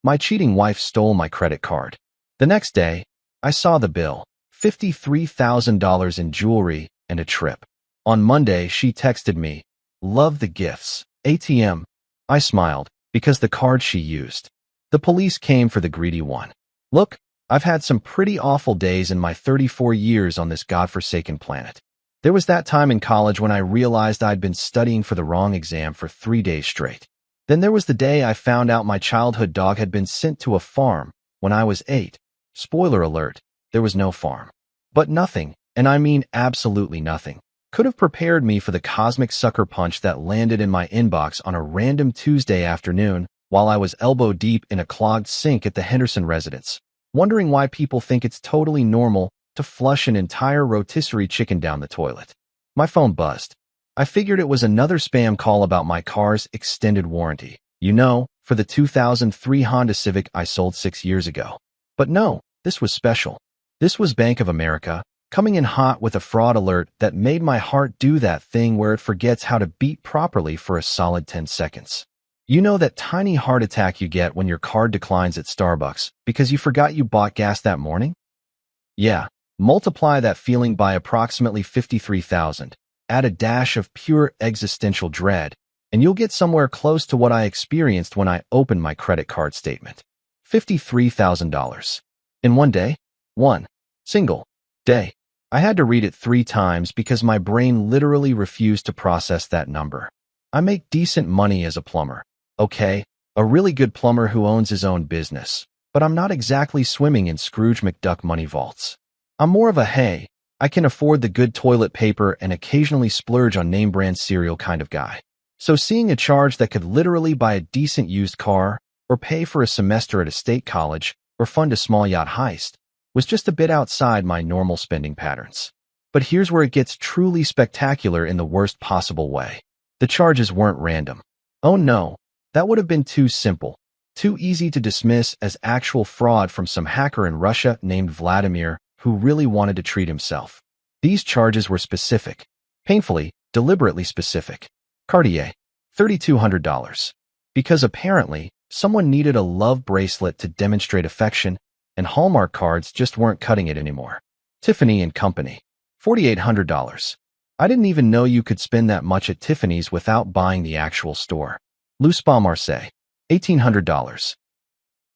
My cheating wife stole my credit card. The next day, I saw the bill, $53,000 in jewelry and a trip. On Monday, she texted me, "Love the gifts. ATM." I smiled, because the card she used. The police came for the greedy one. Look, I've had some pretty awful days in my 34 years on this godforsaken planet. There was that time in college when I realized I'd been studying for the wrong exam for 3 days straight. Then there was the day I found out my childhood dog had been sent to a farm when I was 8. Spoiler alert, there was no farm. But nothing, and I mean absolutely nothing, could have prepared me for the cosmic sucker punch that landed in my inbox on a random Tuesday afternoon while I was elbow deep in a clogged sink at the Henderson residence, wondering why people think it's totally normal to flush an entire rotisserie chicken down the toilet. My phone buzzed. I figured it was another spam call about my car's extended warranty. You know, for the 2003 Honda Civic I sold 6 years ago. But no, this was special. This was Bank of America, coming in hot with a fraud alert that made my heart do that thing where it forgets how to beat properly for a solid 10 seconds. You know that tiny heart attack you get when your card declines at Starbucks because you forgot you bought gas that morning? Yeah, multiply that feeling by approximately 53,000. Add a dash of pure existential dread, and you'll get somewhere close to what I experienced when I opened my credit card statement. $53,000. In one day? One single day. I had to read it 3 times because my brain literally refused to process that number. I make decent money as a plumber. Okay, a really good plumber who owns his own business. But I'm not exactly swimming in Scrooge McDuck money vaults. I'm more of a, hey, I can afford the good toilet paper and occasionally splurge on name-brand cereal kind of guy. So seeing a charge that could literally buy a decent used car, or pay for a semester at a state college, or fund a small yacht heist, was just a bit outside my normal spending patterns. But here's where it gets truly spectacular in the worst possible way. The charges weren't random. Oh no, that would have been too simple, too easy to dismiss as actual fraud from some hacker in Russia named Vladimir who really wanted to treat himself. These charges were specific, painfully, deliberately specific. Cartier, $3,200. Because apparently, someone needed a love bracelet to demonstrate affection, and Hallmark cards just weren't cutting it anymore. Tiffany & Company, $4,800. I didn't even know you could spend that much at Tiffany's without buying the actual store. Le Spa Marseille, $1,800.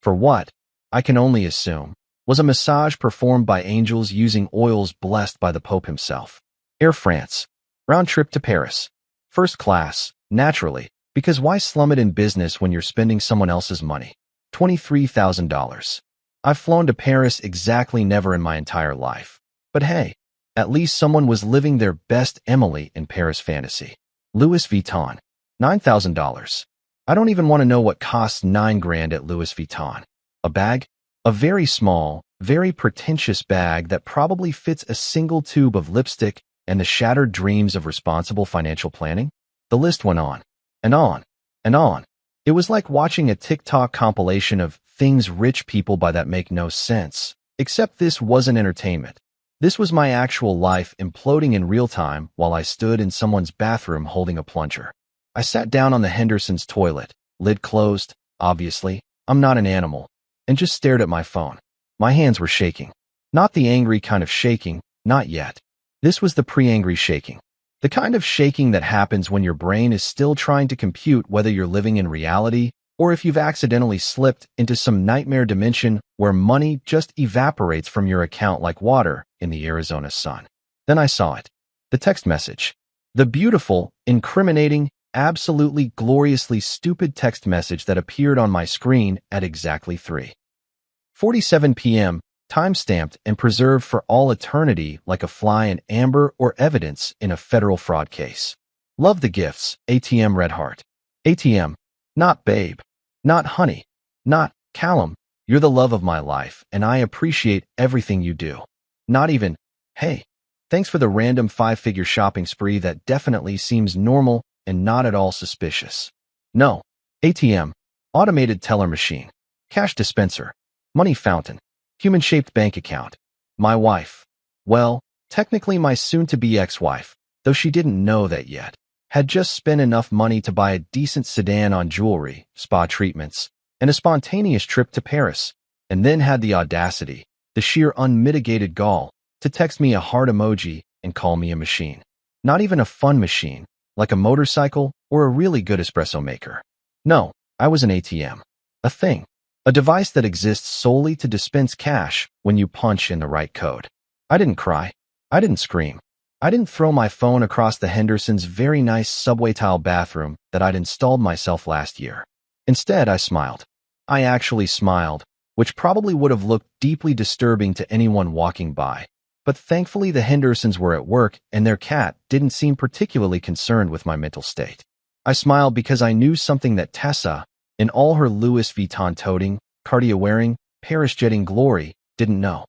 For what? I can only assume. Was a massage performed by angels using oils blessed by the Pope himself. Air France. Round trip to Paris. First class, naturally, because why slum it in business when you're spending someone else's money? $23,000. I've flown to Paris exactly never in my entire life. But hey, at least someone was living their best Emily in Paris fantasy. Louis Vuitton. $9,000. I don't even want to know what costs $9,000 at Louis Vuitton. A bag? A very small, very pretentious bag that probably fits a single tube of lipstick and the shattered dreams of responsible financial planning? The list went on, and on, and on. It was like watching a TikTok compilation of things rich people buy that make no sense. Except this wasn't entertainment. This was my actual life imploding in real time while I stood in someone's bathroom holding a plunger. I sat down on the Henderson's toilet, lid closed, obviously. I'm not an animal. And just stared at my phone. My hands were shaking. Not the angry kind of shaking, not yet. This was the pre-angry shaking. The kind of shaking that happens when your brain is still trying to compute whether you're living in reality or if you've accidentally slipped into some nightmare dimension where money just evaporates from your account like water in the Arizona sun. Then I saw it. The text message. The beautiful, incriminating, absolutely gloriously stupid text message that appeared on my screen at exactly 3:47 p.m., time-stamped and preserved for all eternity like a fly in amber or evidence in a federal fraud case. Love the gifts, ATM Red Heart. ATM, not babe, not honey, not Callum. You're the love of my life, and I appreciate everything you do. Not even, hey, thanks for the random 5-figure shopping spree that definitely seems normal and not at all suspicious. No. ATM, automated teller machine, cash dispenser, money fountain, human-shaped bank account. My wife. Well, technically my soon-to-be ex-wife, though she didn't know that yet, had just spent enough money to buy a decent sedan on jewelry, spa treatments, and a spontaneous trip to Paris, and then had the audacity, the sheer unmitigated gall, to text me a heart emoji and call me a machine. Not even a fun machine, like a motorcycle or a really good espresso maker. No, I was an ATM. A thing. A device that exists solely to dispense cash when you punch in the right code. I didn't cry. I didn't scream. I didn't throw my phone across the Hendersons' very nice subway tile bathroom that I'd installed myself last year. Instead, I smiled. I actually smiled, which probably would have looked deeply disturbing to anyone walking by. But thankfully the Hendersons were at work and their cat didn't seem particularly concerned with my mental state. I smiled because I knew something that Tessa, in all her Louis Vuitton toting, Cartier-wearing, Paris-jetting glory, didn't know.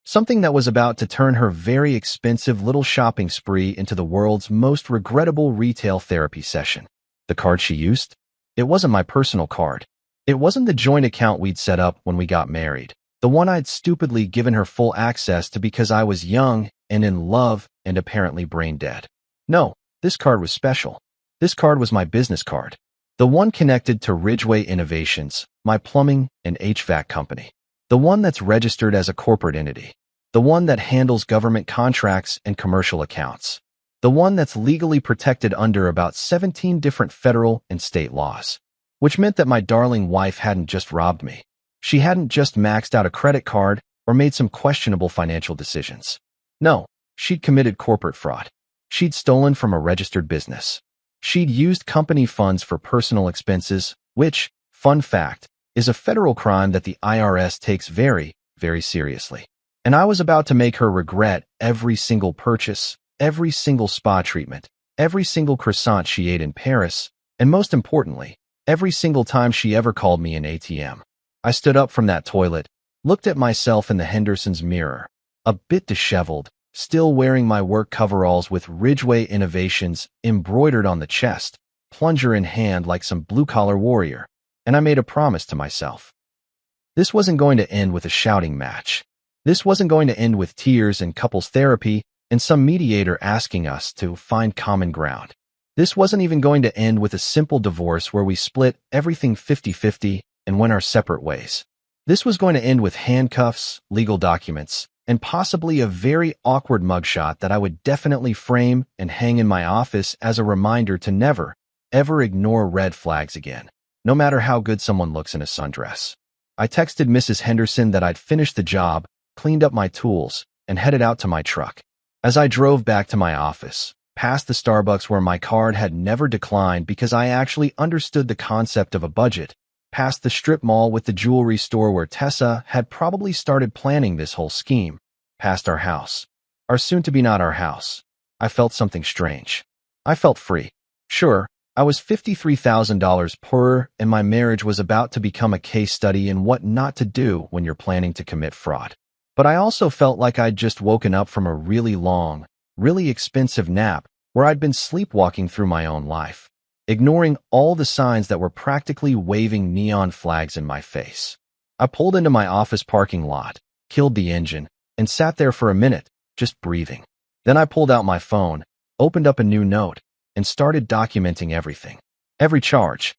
Something that was about to turn her very expensive little shopping spree into the world's most regrettable retail therapy session. The card she used? It wasn't my personal card. It wasn't the joint account we'd set up when we got married. The one I'd stupidly given her full access to because I was young and in love and apparently brain dead. No, this card was special. This card was my business card. The one connected to Ridgeway Innovations, my plumbing and HVAC company. The one that's registered as a corporate entity. The one that handles government contracts and commercial accounts. The one that's legally protected under about 17 different federal and state laws. Which meant that my darling wife hadn't just robbed me. She hadn't just maxed out a credit card or made some questionable financial decisions. No, she'd committed corporate fraud. She'd stolen from a registered business. She'd used company funds for personal expenses, which, fun fact, is a federal crime that the IRS takes very, very seriously. And I was about to make her regret every single purchase, every single spa treatment, every single croissant she ate in Paris, and most importantly, every single time she ever called me an ATM. I stood up from that toilet, looked at myself in the Henderson's mirror, a bit disheveled, still wearing my work coveralls with Ridgeway Innovations embroidered on the chest, plunger in hand like some blue-collar warrior, and I made a promise to myself. This wasn't going to end with a shouting match. This wasn't going to end with tears and couples therapy and some mediator asking us to find common ground. This wasn't even going to end with a simple divorce where we split everything 50-50 and went our separate ways. This was going to end with handcuffs, legal documents, and possibly a very awkward mugshot that I would definitely frame and hang in my office as a reminder to never, ever ignore red flags again, no matter how good someone looks in a sundress. I texted Mrs. Henderson that I'd finished the job, cleaned up my tools, and headed out to my truck. As I drove back to my office, past the Starbucks where my card had never declined because I actually understood the concept of a budget, past the strip mall with the jewelry store where Tessa had probably started planning this whole scheme, past our house, our soon-to-be not our house, I felt something strange. I felt free. Sure, I was $53,000 poorer and my marriage was about to become a case study in what not to do when you're planning to commit fraud. But I also felt like I'd just woken up from a really long, really expensive nap where I'd been sleepwalking through my own life, ignoring all the signs that were practically waving neon flags in my face. I pulled into my office parking lot, killed the engine, and sat there for a minute, just breathing. Then I pulled out my phone, opened up a new note, and started documenting everything. Every charge.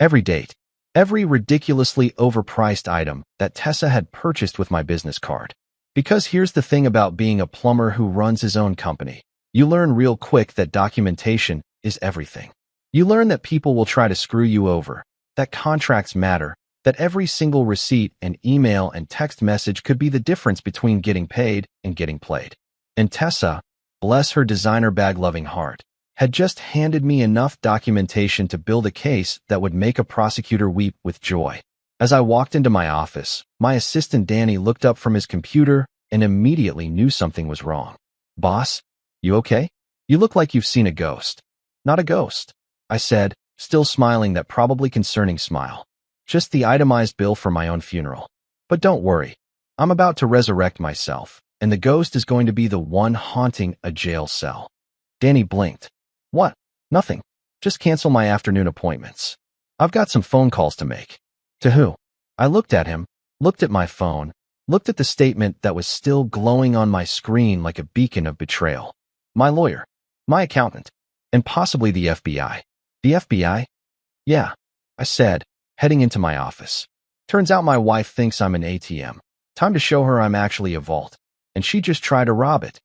Every date. Every ridiculously overpriced item that Tessa had purchased with my business card. Because here's the thing about being a plumber who runs his own company. You learn real quick that documentation is everything. You learn that people will try to screw you over, that contracts matter, that every single receipt and email and text message could be the difference between getting paid and getting played. And Tessa, bless her designer bag-loving heart, had just handed me enough documentation to build a case that would make a prosecutor weep with joy. As I walked into my office, my assistant Danny looked up from his computer and immediately knew something was wrong. "Boss, you okay? You look like you've seen a ghost." "Not a ghost," I said, still smiling that probably concerning smile. "Just the itemized bill for my own funeral. But don't worry, I'm about to resurrect myself, and the ghost is going to be the one haunting a jail cell." Danny blinked. "What? Nothing. Just cancel my afternoon appointments. I've got some phone calls to make." "To who?" I looked at him, looked at my phone, looked at the statement that was still glowing on my screen like a beacon of betrayal. "My lawyer. My accountant. And possibly the FBI." "The FBI?" "Yeah," I said, heading into my office. Turns out my wife thinks I'm an ATM. Time to show her I'm actually a vault. And she just tried to rob it.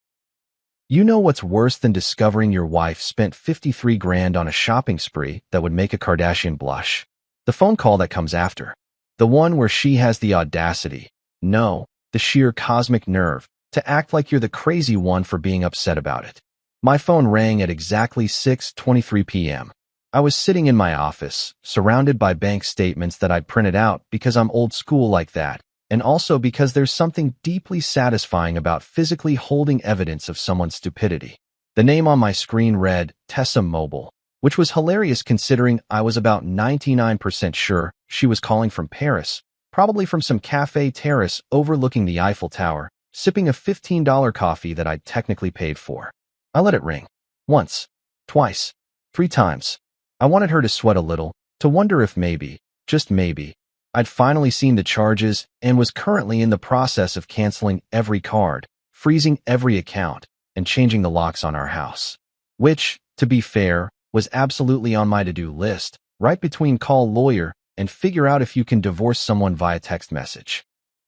You know what's worse than discovering your wife spent 53 grand on a shopping spree that would make a Kardashian blush? The phone call that comes after. The one where she has the audacity, no, the sheer cosmic nerve, to act like you're the crazy one for being upset about it. My phone rang at exactly 6:23 p.m. I was sitting in my office, surrounded by bank statements that I'd printed out because I'm old school like that, and also because there's something deeply satisfying about physically holding evidence of someone's stupidity. The name on my screen read Tessa Mobile, which was hilarious considering I was about 99% sure she was calling from Paris, probably from some cafe terrace overlooking the Eiffel Tower, sipping a $15 coffee that I'd technically paid for. I let it ring. Once, twice, 3 times. I wanted her to sweat a little, to wonder if maybe, just maybe, I'd finally seen the charges and was currently in the process of canceling every card, freezing every account, and changing the locks on our house. Which, to be fair, was absolutely on my to-do list, right between call lawyer and figure out if you can divorce someone via text message.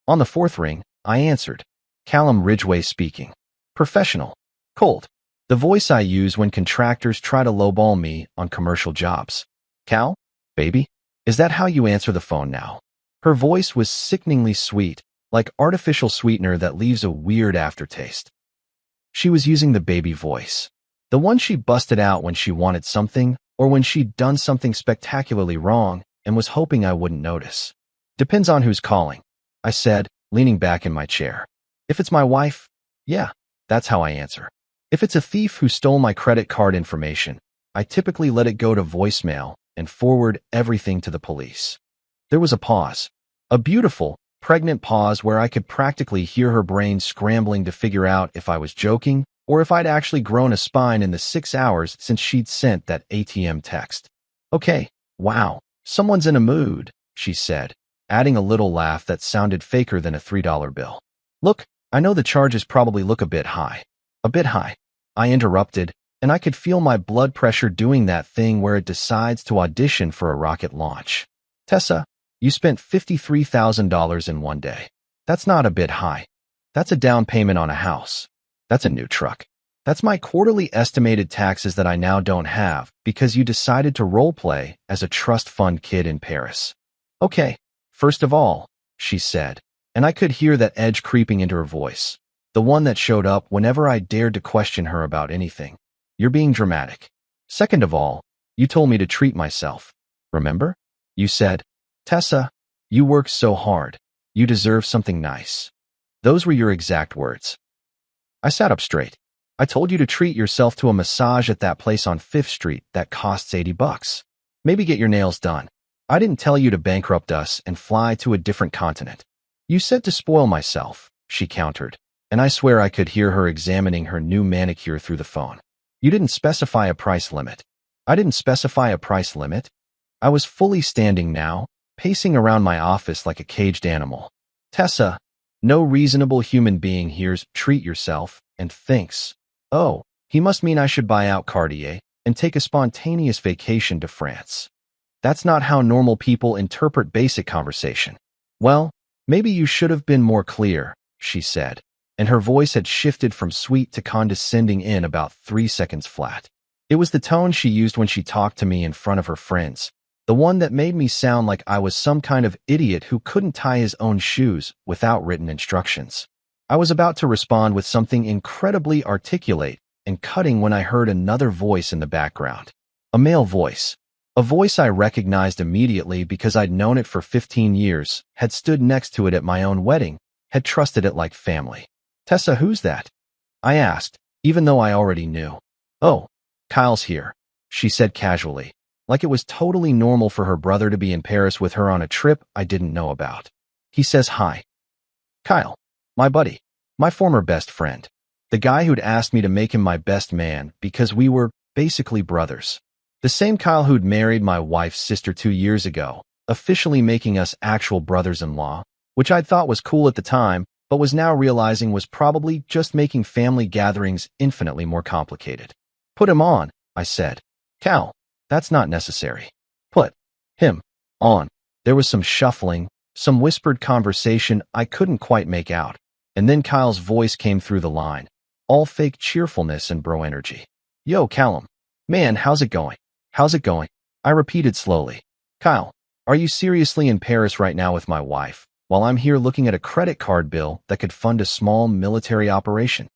On the 4th ring, I answered. Callum Ridgway speaking. Professional. Cold. The voice I use when contractors try to lowball me on commercial jobs. Cal? Baby? Is that how you answer the phone now? Her voice was sickeningly sweet, like artificial sweetener that leaves a weird aftertaste. She was using the baby voice. The one she busted out when she wanted something, or when she'd done something spectacularly wrong and was hoping I wouldn't notice. Depends on who's calling, I said, leaning back in my chair. If it's my wife, yeah, that's how I answer. If it's a thief who stole my credit card information, I typically let it go to voicemail and forward everything to the police. There was a pause. A beautiful, pregnant pause where I could practically hear her brain scrambling to figure out if I was joking or if I'd actually grown a spine in the 6 hours since she'd sent that ATM text. Okay, wow, someone's in a mood, she said, adding a little laugh that sounded faker than a $3 bill. Look, I know the charges probably look a bit high. A bit high. I interrupted, and I could feel my blood pressure doing that thing where it decides to audition for a rocket launch. Tessa, you spent $53,000 in one day. That's not a bit high. That's a down payment on a house. That's a new truck. That's my quarterly estimated taxes that I now don't have because you decided to role-play as a trust fund kid in Paris. Okay, first of all, she said, and I could hear that edge creeping into her voice. The one that showed up whenever I dared to question her about anything. You're being dramatic. Second of all, you told me to treat myself. Remember? You said, Tessa, you work so hard. You deserve something nice. Those were your exact words. I sat up straight. I told you to treat yourself to a massage at that place on 5th Street that costs $80. Maybe get your nails done. I didn't tell you to bankrupt us and fly to a different continent. You said to spoil myself, she countered. And I swear I could hear her examining her new manicure through the phone. You didn't specify a price limit. I didn't specify a price limit. I was fully standing now, pacing around my office like a caged animal. Tessa, no reasonable human being hears treat yourself and thinks, oh, he must mean I should buy out Cartier and take a spontaneous vacation to France. That's not how normal people interpret basic conversation. Well, maybe you should have been more clear, she said. And her voice had shifted from sweet to condescending in about 3 seconds flat. It was the tone she used when she talked to me in front of her friends, the one that made me sound like I was some kind of idiot who couldn't tie his own shoes without written instructions. I was about to respond with something incredibly articulate and cutting when I heard another voice in the background. A male voice. A voice I recognized immediately because I'd known it for 15 years, had stood next to it at my own wedding, had trusted it like family. Tessa, who's that? I asked, even though I already knew. Oh, Kyle's here, she said casually, like it was totally normal for her brother to be in Paris with her on a trip I didn't know about. He says hi. Kyle, my buddy, my former best friend, the guy who'd asked me to make him my best man because we were basically brothers. The same Kyle who'd married my wife's sister 2 years ago, officially making us actual brothers-in-law, which I'd thought was cool at the time, but was now realizing was probably just making family gatherings infinitely more complicated. Put him on, I said. Cal, that's not necessary. Put him on. There was some shuffling, some whispered conversation I couldn't quite make out, and then Kyle's voice came through the line, all fake cheerfulness and bro energy. Yo, Callum. Man, how's it going? How's it going? I repeated slowly. Kyle, are you seriously in Paris right now with my wife, while I'm here looking at a credit card bill that could fund a small military operation?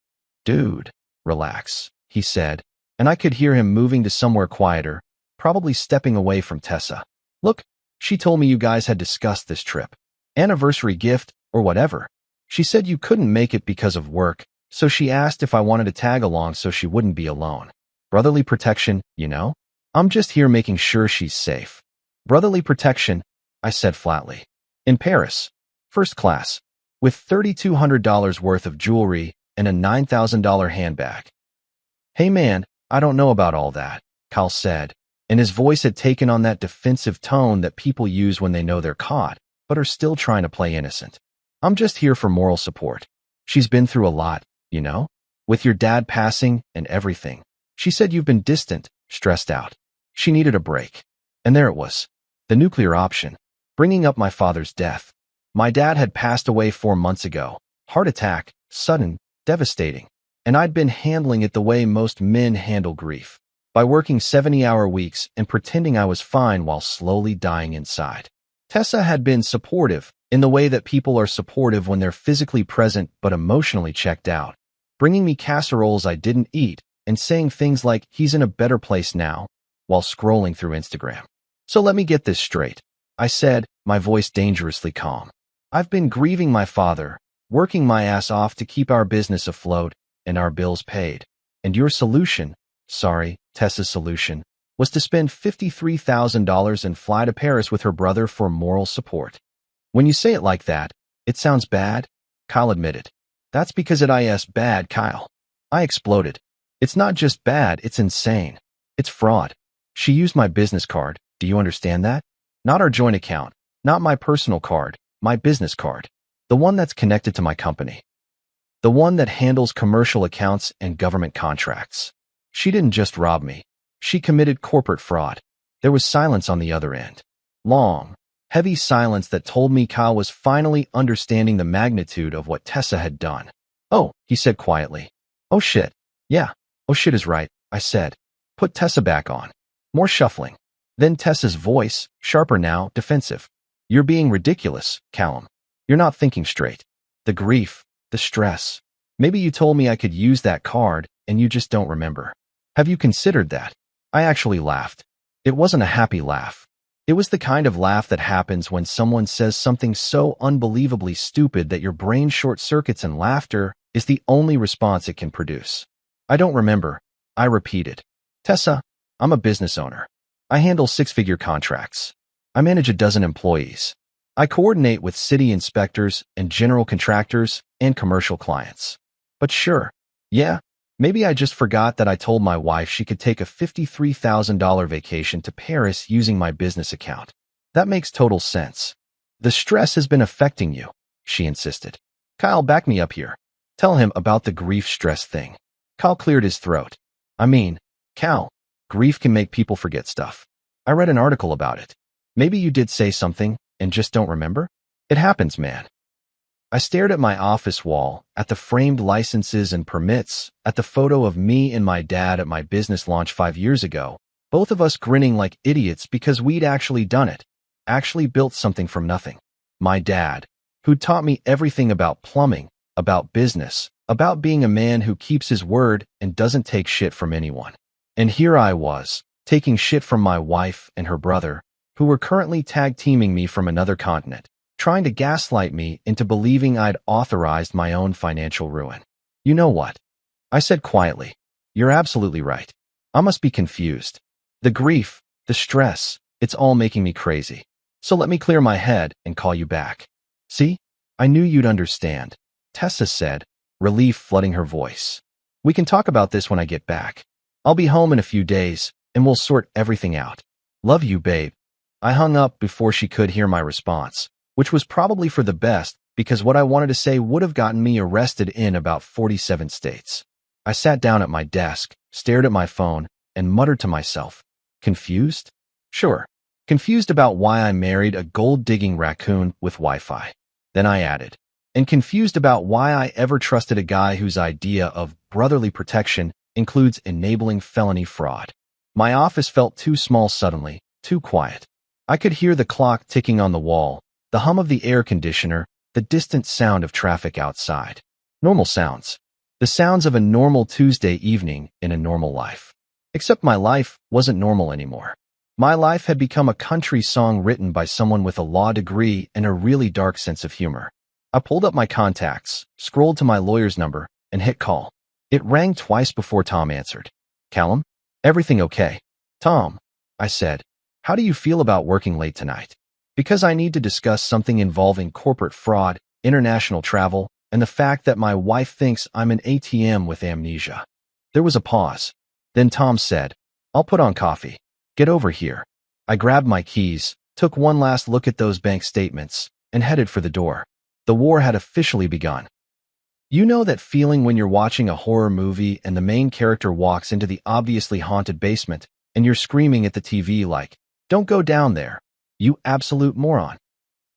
Dude, relax, he said, and I could hear him moving to somewhere quieter, probably stepping away from Tessa. Look, she told me you guys had discussed this trip. Anniversary gift, or whatever. She said you couldn't make it because of work, so she asked if I wanted to tag along so she wouldn't be alone. Brotherly protection, you know? I'm just here making sure she's safe. Brotherly protection, I said flatly. In Paris, first class, with $3,200 worth of jewelry and a $9,000 handbag. Hey man, I don't know about all that, Kyle said, and his voice had taken on that defensive tone that people use when they know they're caught, but are still trying to play innocent. I'm just here for moral support. She's been through a lot, you know? With your dad passing and everything. She said you've been distant, stressed out. She needed a break. And there it was. The nuclear option. Bringing up my father's death. My dad had passed away 4 months ago. Heart attack, sudden, devastating. And I'd been handling it the way most men handle grief. By working 70-hour weeks and pretending I was fine while slowly dying inside. Tessa had been supportive, in the way that people are supportive when they're physically present but emotionally checked out. Bringing me casseroles I didn't eat, and saying things like, he's in a better place now, while scrolling through Instagram. So let me get this straight, I said, my voice dangerously calm. I've been grieving my father, working my ass off to keep our business afloat and our bills paid. And your solution, Tessa's solution, was to spend $53,000 and fly to Paris with her brother for moral support. When you say it like that, it sounds bad, Kyle admitted. That's because it is bad, Kyle. I exploded. It's not just bad, it's insane. It's fraud. She used my business card, do you understand that? Not our joint account, not my personal card, my business card. The one that's connected to my company. The one that handles commercial accounts and government contracts. She didn't just rob me. She committed corporate fraud. There was silence on the other end. Long, heavy silence that told me Kyle was finally understanding the magnitude of what Tessa had done. Oh, he said quietly. Oh shit. Yeah. Oh shit is right, I said. Put Tessa back on. More shuffling. Then Tessa's voice, sharper now, defensive. You're being ridiculous, Callum. You're not thinking straight. The grief, the stress. Maybe you told me I could use that card and you just don't remember. Have you considered that? I actually laughed. It wasn't a happy laugh. It was the kind of laugh that happens when someone says something so unbelievably stupid that your brain short-circuits and laughter is the only response it can produce. I don't remember, I repeated. Tessa, I'm a business owner. I handle 6-figure contracts. I manage a dozen employees. I coordinate with city inspectors and general contractors and commercial clients. But sure, yeah, maybe I just forgot that I told my wife she could take a $53,000 vacation to Paris using my business account. That makes total sense. The stress has been affecting you, she insisted. Kyle, back me up here. Tell him about the grief stress thing. Kyle cleared his throat. I mean, Cal, grief can make people forget stuff. I read an article about it. Maybe you did say something and just don't remember? It happens, man. I stared at my office wall, at the framed licenses and permits, at the photo of me and my dad at my business launch 5 years ago, both of us grinning like idiots because we'd actually done it, actually built something from nothing. My dad, who'd taught me everything about plumbing, about business, about being a man who keeps his word and doesn't take shit from anyone. And here I was, taking shit from my wife and her brother, who were currently tag-teaming me from another continent, trying to gaslight me into believing I'd authorized my own financial ruin. You know what? I said quietly. You're absolutely right. I must be confused. The grief, the stress, it's all making me crazy. So let me clear my head and call you back. See? I knew you'd understand, Tessa said, relief flooding her voice. We can talk about this when I get back. I'll be home in a few days, and we'll sort everything out. Love you, babe. I hung up before she could hear my response, which was probably for the best because what I wanted to say would have gotten me arrested in about 47 states. I sat down at my desk, stared at my phone, and muttered to myself, confused? Sure. Confused about why I married a gold-digging raccoon with Wi-Fi. Then I added, and confused about why I ever trusted a guy whose idea of brotherly protection includes enabling felony fraud. My office felt too small suddenly, too quiet. I could hear the clock ticking on the wall, the hum of the air conditioner, the distant sound of traffic outside. Normal sounds. The sounds of a normal Tuesday evening in a normal life. Except my life wasn't normal anymore. My life had become a country song written by someone with a law degree and a really dark sense of humor. I pulled up my contacts, scrolled to my lawyer's number, and hit call. It rang twice before Tom answered. Callum? Everything okay? Tom, I said, how do you feel about working late tonight? Because I need to discuss something involving corporate fraud, international travel, and the fact that my wife thinks I'm an ATM with amnesia. There was a pause. Then Tom said, I'll put on coffee. Get over here. I grabbed my keys, took one last look at those bank statements, and headed for the door. The war had officially begun. You know that feeling when you're watching a horror movie and the main character walks into the obviously haunted basement, and you're screaming at the TV like, don't go down there, you absolute moron.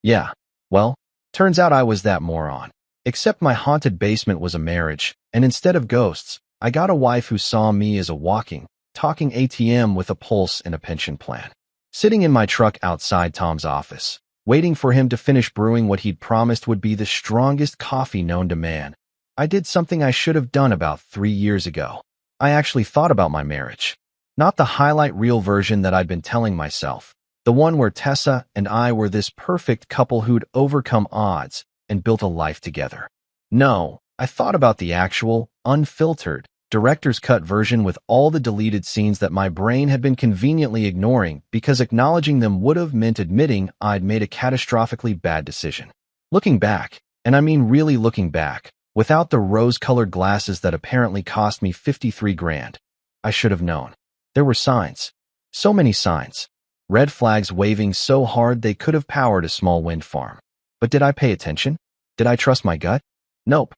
Yeah, well, turns out I was that moron. Except my haunted basement was a marriage, and instead of ghosts, I got a wife who saw me as a walking, talking ATM with a pulse and a pension plan. Sitting in my truck outside Tom's office, waiting for him to finish brewing what he'd promised would be the strongest coffee known to man, I did something I should have done about 3 years ago. I actually thought about my marriage. Not the highlight reel version that I'd been telling myself, the one where Tessa and I were this perfect couple who'd overcome odds and built a life together. No, I thought about the actual, unfiltered, director's cut version with all the deleted scenes that my brain had been conveniently ignoring because acknowledging them would have meant admitting I'd made a catastrophically bad decision. Looking back, and I mean really looking back, without the rose-colored glasses that apparently cost me 53 grand, I should have known. There were signs. So many signs. Red flags waving so hard they could have powered a small wind farm. But did I pay attention? Did I trust my gut? Nope.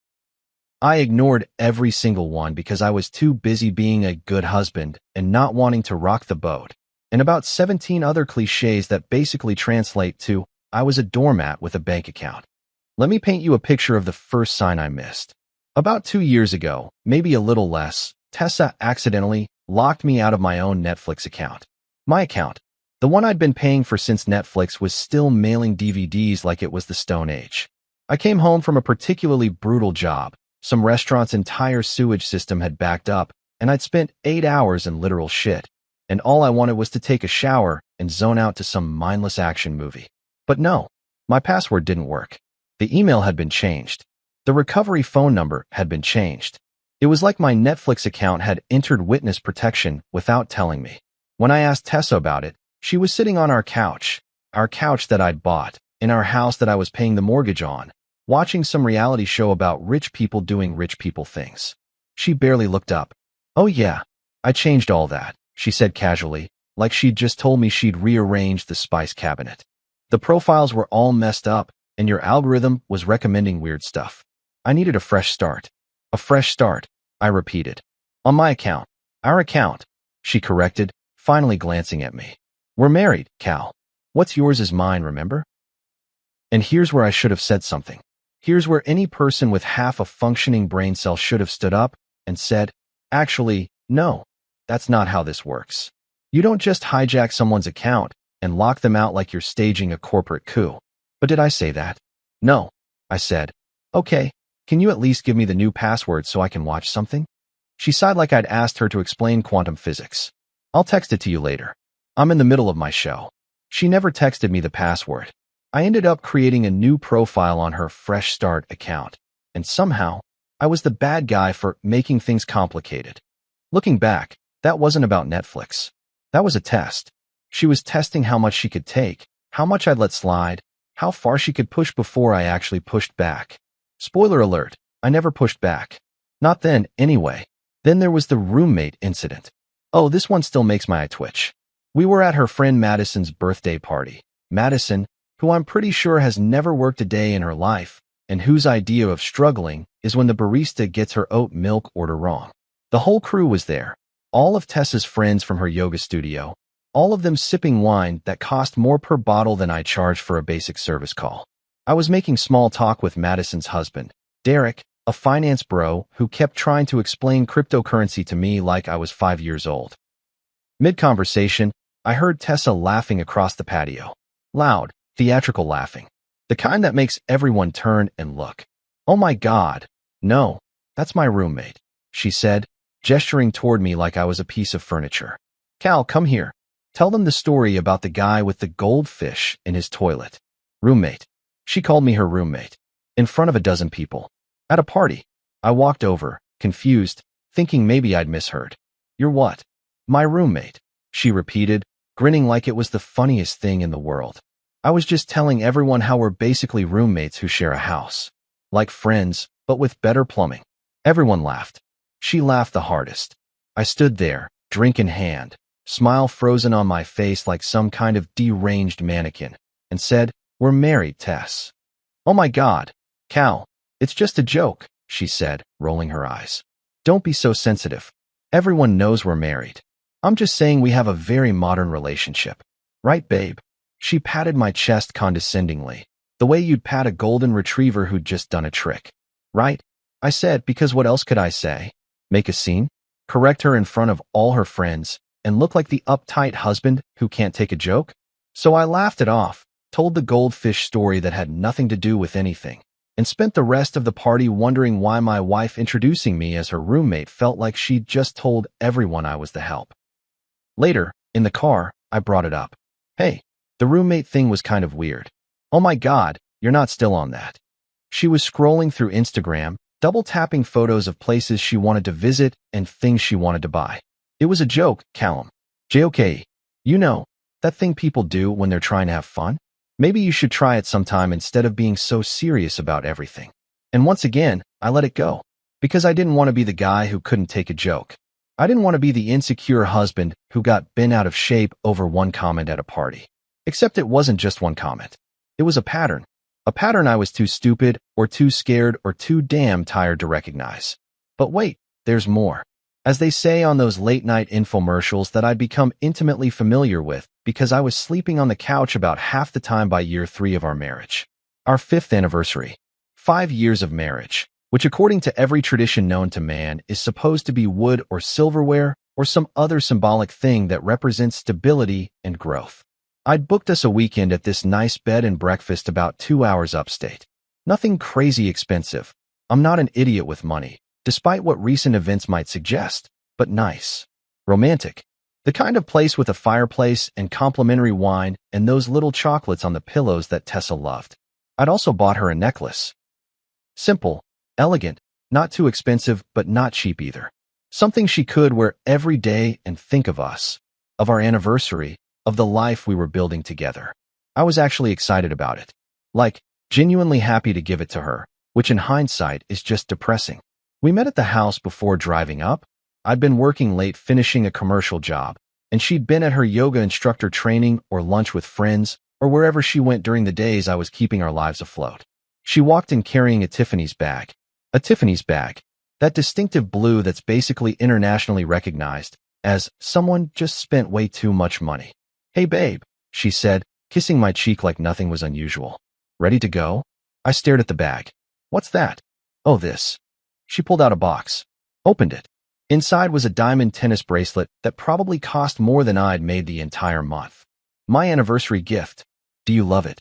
I ignored every single one because I was too busy being a good husband and not wanting to rock the boat, and about 17 other cliches that basically translate to, I was a doormat with a bank account. Let me paint you a picture of the first sign I missed. About 2 years ago, maybe a little less, Tessa accidentally locked me out of my own Netflix account. My account, the one I'd been paying for since Netflix was still mailing DVDs like it was the Stone Age. I came home from a particularly brutal job. Some restaurant's entire sewage system had backed up, and I'd spent 8 hours in literal shit, and all I wanted was to take a shower and zone out to some mindless action movie. But no, my password didn't work. The email had been changed. The recovery phone number had been changed. It was like my Netflix account had entered witness protection without telling me. When I asked Tessa about it, she was sitting on our couch that I'd bought, in our house that I was paying the mortgage on, watching some reality show about rich people doing rich people things. She barely looked up. Oh yeah, I changed all that, she said casually, like she'd just told me she'd rearranged the spice cabinet. The profiles were all messed up, and your algorithm was recommending weird stuff. I needed a fresh start. A fresh start, I repeated. On my account. Our account, she corrected, finally glancing at me. We're married, Cal. What's yours is mine, remember? And here's where I should have said something. Here's where any person with half a functioning brain cell should have stood up and said, actually, no, that's not how this works. You don't just hijack someone's account and lock them out like you're staging a corporate coup. But did I say that? No, I said. Okay, can you at least give me the new password so I can watch something? She sighed like I'd asked her to explain quantum physics. I'll text it to you later. I'm in the middle of my show. She never texted me the password. I ended up creating a new profile on her Fresh Start account, and somehow, I was the bad guy for making things complicated. Looking back, that wasn't about Netflix. That was a test. She was testing how much she could take, how much I'd let slide, how far she could push before I actually pushed back. Spoiler alert, I never pushed back. Not then, anyway. Then there was the roommate incident. Oh, this one still makes my eye twitch. We were at her friend Madison's birthday party. Madison, who I'm pretty sure has never worked a day in her life, and whose idea of struggling is when the barista gets her oat milk order wrong. The whole crew was there. All of Tessa's friends from her yoga studio, all of them sipping wine that cost more per bottle than I charged for a basic service call. I was making small talk with Madison's husband, Derek, a finance bro who kept trying to explain cryptocurrency to me like I was 5 years old. Mid-conversation, I heard Tessa laughing across the patio. Loud, theatrical laughing. The kind that makes everyone turn and look. "Oh my God. No, that's my roommate," she said, gesturing toward me like I was a piece of furniture. "Cal, come here. Tell them the story about the guy with the goldfish in his toilet." Roommate. She called me her roommate. In front of a dozen people. At a party. I walked over, confused, thinking maybe I'd misheard. "You're what?" "My roommate," she repeated, grinning like it was the funniest thing in the world. "I was just telling everyone how we're basically roommates who share a house. Like friends, but with better plumbing." Everyone laughed. She laughed the hardest. I stood there, drink in hand, smile frozen on my face like some kind of deranged mannequin, and said, "We're married, Tess." "Oh my God, Cal, it's just a joke," she said, rolling her eyes. "Don't be so sensitive. Everyone knows we're married. I'm just saying we have a very modern relationship. Right, babe?" She patted my chest condescendingly, the way you'd pat a golden retriever who'd just done a trick. "Right?" I said, because what else could I say? Make a scene? Correct her in front of all her friends, and look like the uptight husband who can't take a joke? So I laughed it off, told the goldfish story that had nothing to do with anything, and spent the rest of the party wondering why my wife introducing me as her roommate felt like she'd just told everyone I was the help. Later, in the car, I brought it up. "Hey, the roommate thing was kind of weird." "Oh my God, you're not still on that." She was scrolling through Instagram, double-tapping photos of places she wanted to visit and things she wanted to buy. "It was a joke, Callum. JOK. You know, that thing people do when they're trying to have fun? Maybe you should try it sometime instead of being so serious about everything." And once again, I let it go. Because I didn't want to be the guy who couldn't take a joke. I didn't want to be the insecure husband who got bent out of shape over one comment at a party. Except it wasn't just one comment. It was a pattern. A pattern I was too stupid, or too scared, or too damn tired to recognize. But wait, there's more. As they say on those late-night infomercials that I'd become intimately familiar with because I was sleeping on the couch about half the time by year 3 of our marriage. Our 5th anniversary. 5 years of marriage, which according to every tradition known to man is supposed to be wood or silverware or some other symbolic thing that represents stability and growth. I'd booked us a weekend at this nice bed and breakfast about 2 hours upstate. Nothing crazy expensive. I'm not an idiot with money, despite what recent events might suggest, but nice. Romantic. The kind of place with a fireplace and complimentary wine and those little chocolates on the pillows that Tessa loved. I'd also bought her a necklace. Simple, elegant, not too expensive, but not cheap either. Something she could wear every day and think of us, of our anniversary, of the life we were building together. I was actually excited about it. Like, genuinely happy to give it to her, which in hindsight is just depressing. We met at the house before driving up. I'd been working late finishing a commercial job, and she'd been at her yoga instructor training or lunch with friends or wherever she went during the days I was keeping our lives afloat. She walked in carrying a Tiffany's bag. A Tiffany's bag. That distinctive blue that's basically internationally recognized as someone just spent way too much money. "Hey babe," she said, kissing my cheek like nothing was unusual. "Ready to go?" I stared at the bag. "What's that?" "Oh, this." She pulled out a box. Opened it. Inside was a diamond tennis bracelet that probably cost more than I'd made the entire month. "My anniversary gift. Do you love it?"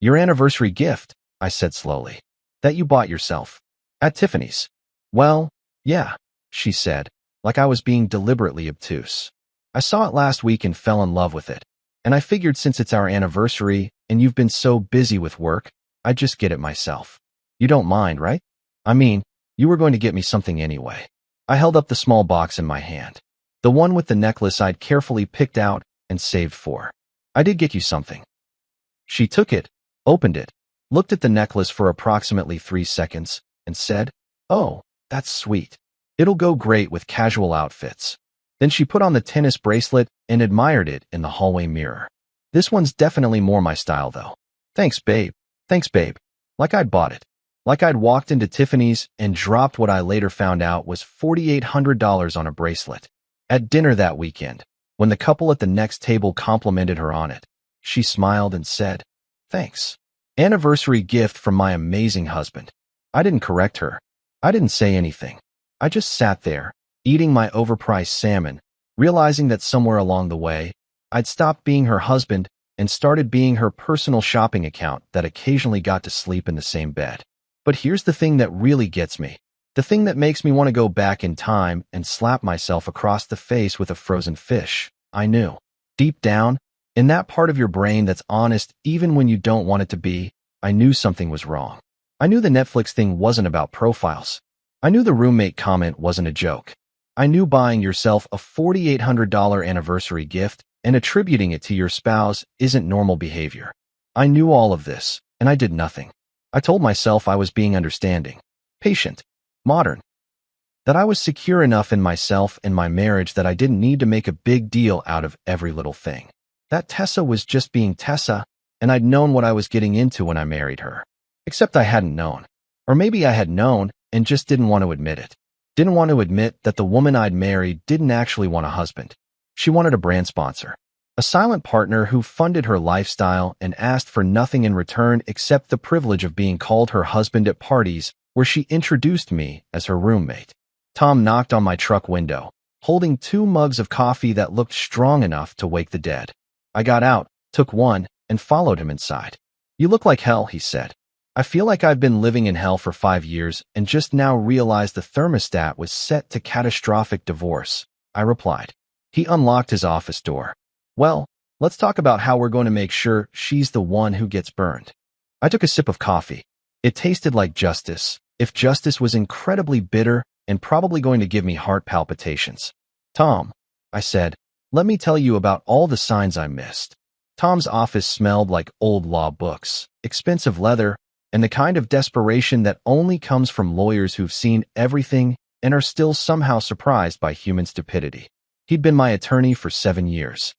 "Your anniversary gift," I said slowly. "That you bought yourself. At Tiffany's." "Well, yeah," she said, like I was being deliberately obtuse. "I saw it last week and fell in love with it. And I figured since it's our anniversary and you've been so busy with work, I'd just get it myself. You don't mind, right? I mean, you were going to get me something anyway." I held up the small box in my hand. The one with the necklace I'd carefully picked out and saved for. "I did get you something." She took it, opened it, looked at the necklace for approximately 3 seconds, and said, "Oh, that's sweet. It'll go great with casual outfits." Then she put on the tennis bracelet and admired it in the hallway mirror. "This one's definitely more my style, though." "Thanks, babe. Thanks, babe." Like I'd bought it. Like I'd walked into Tiffany's and dropped what I later found out was $4,800 on a bracelet. At dinner that weekend, When the couple at the next table complimented her on it, she smiled and said, "Thanks. Anniversary gift from my amazing husband." I didn't correct her. I didn't say anything. I just sat there, eating my overpriced salmon, realizing that somewhere along the way, I'd stopped being her husband and started being her personal shopping account that occasionally got to sleep in the same bed. But here's the thing that really gets me. The thing that makes me want to go back in time and slap myself across the face with a frozen fish. I knew. Deep down, in that part of your brain that's honest even when you don't want it to be, I knew something was wrong. I knew the Netflix thing wasn't about profiles. I knew the roommate comment wasn't a joke. I knew buying yourself a $4,800 anniversary gift and attributing it to your spouse isn't normal behavior. I knew all of this, and I did nothing. I told myself I was being understanding, patient, modern, that I was secure enough in myself and my marriage that I didn't need to make a big deal out of every little thing. That Tessa was just being Tessa, and I'd known what I was getting into when I married her. Except I hadn't known. Or maybe I had known and just didn't want to admit it. Didn't want to admit that the woman I'd married didn't actually want a husband. She wanted a brand sponsor, a silent partner who funded her lifestyle and asked for nothing in return except the privilege of being called her husband at parties where she introduced me as her roommate. Tom knocked on my truck window, holding 2 mugs of coffee that looked strong enough to wake the dead. I got out, took one, and followed him inside. "You look like hell," he said. "I feel like I've been living in hell for 5 years and just now realized the thermostat was set to catastrophic divorce," I replied. He unlocked his office door. "Well, let's talk about how we're going to make sure she's the one who gets burned." I took a sip of coffee. It tasted like justice, if justice was incredibly bitter and probably going to give me heart palpitations. "Tom," I said, "let me tell you about all the signs I missed." Tom's office smelled like old law books, expensive leather, and the kind of desperation that only comes from lawyers who've seen everything and are still somehow surprised by human stupidity. He'd been my attorney for 7 years.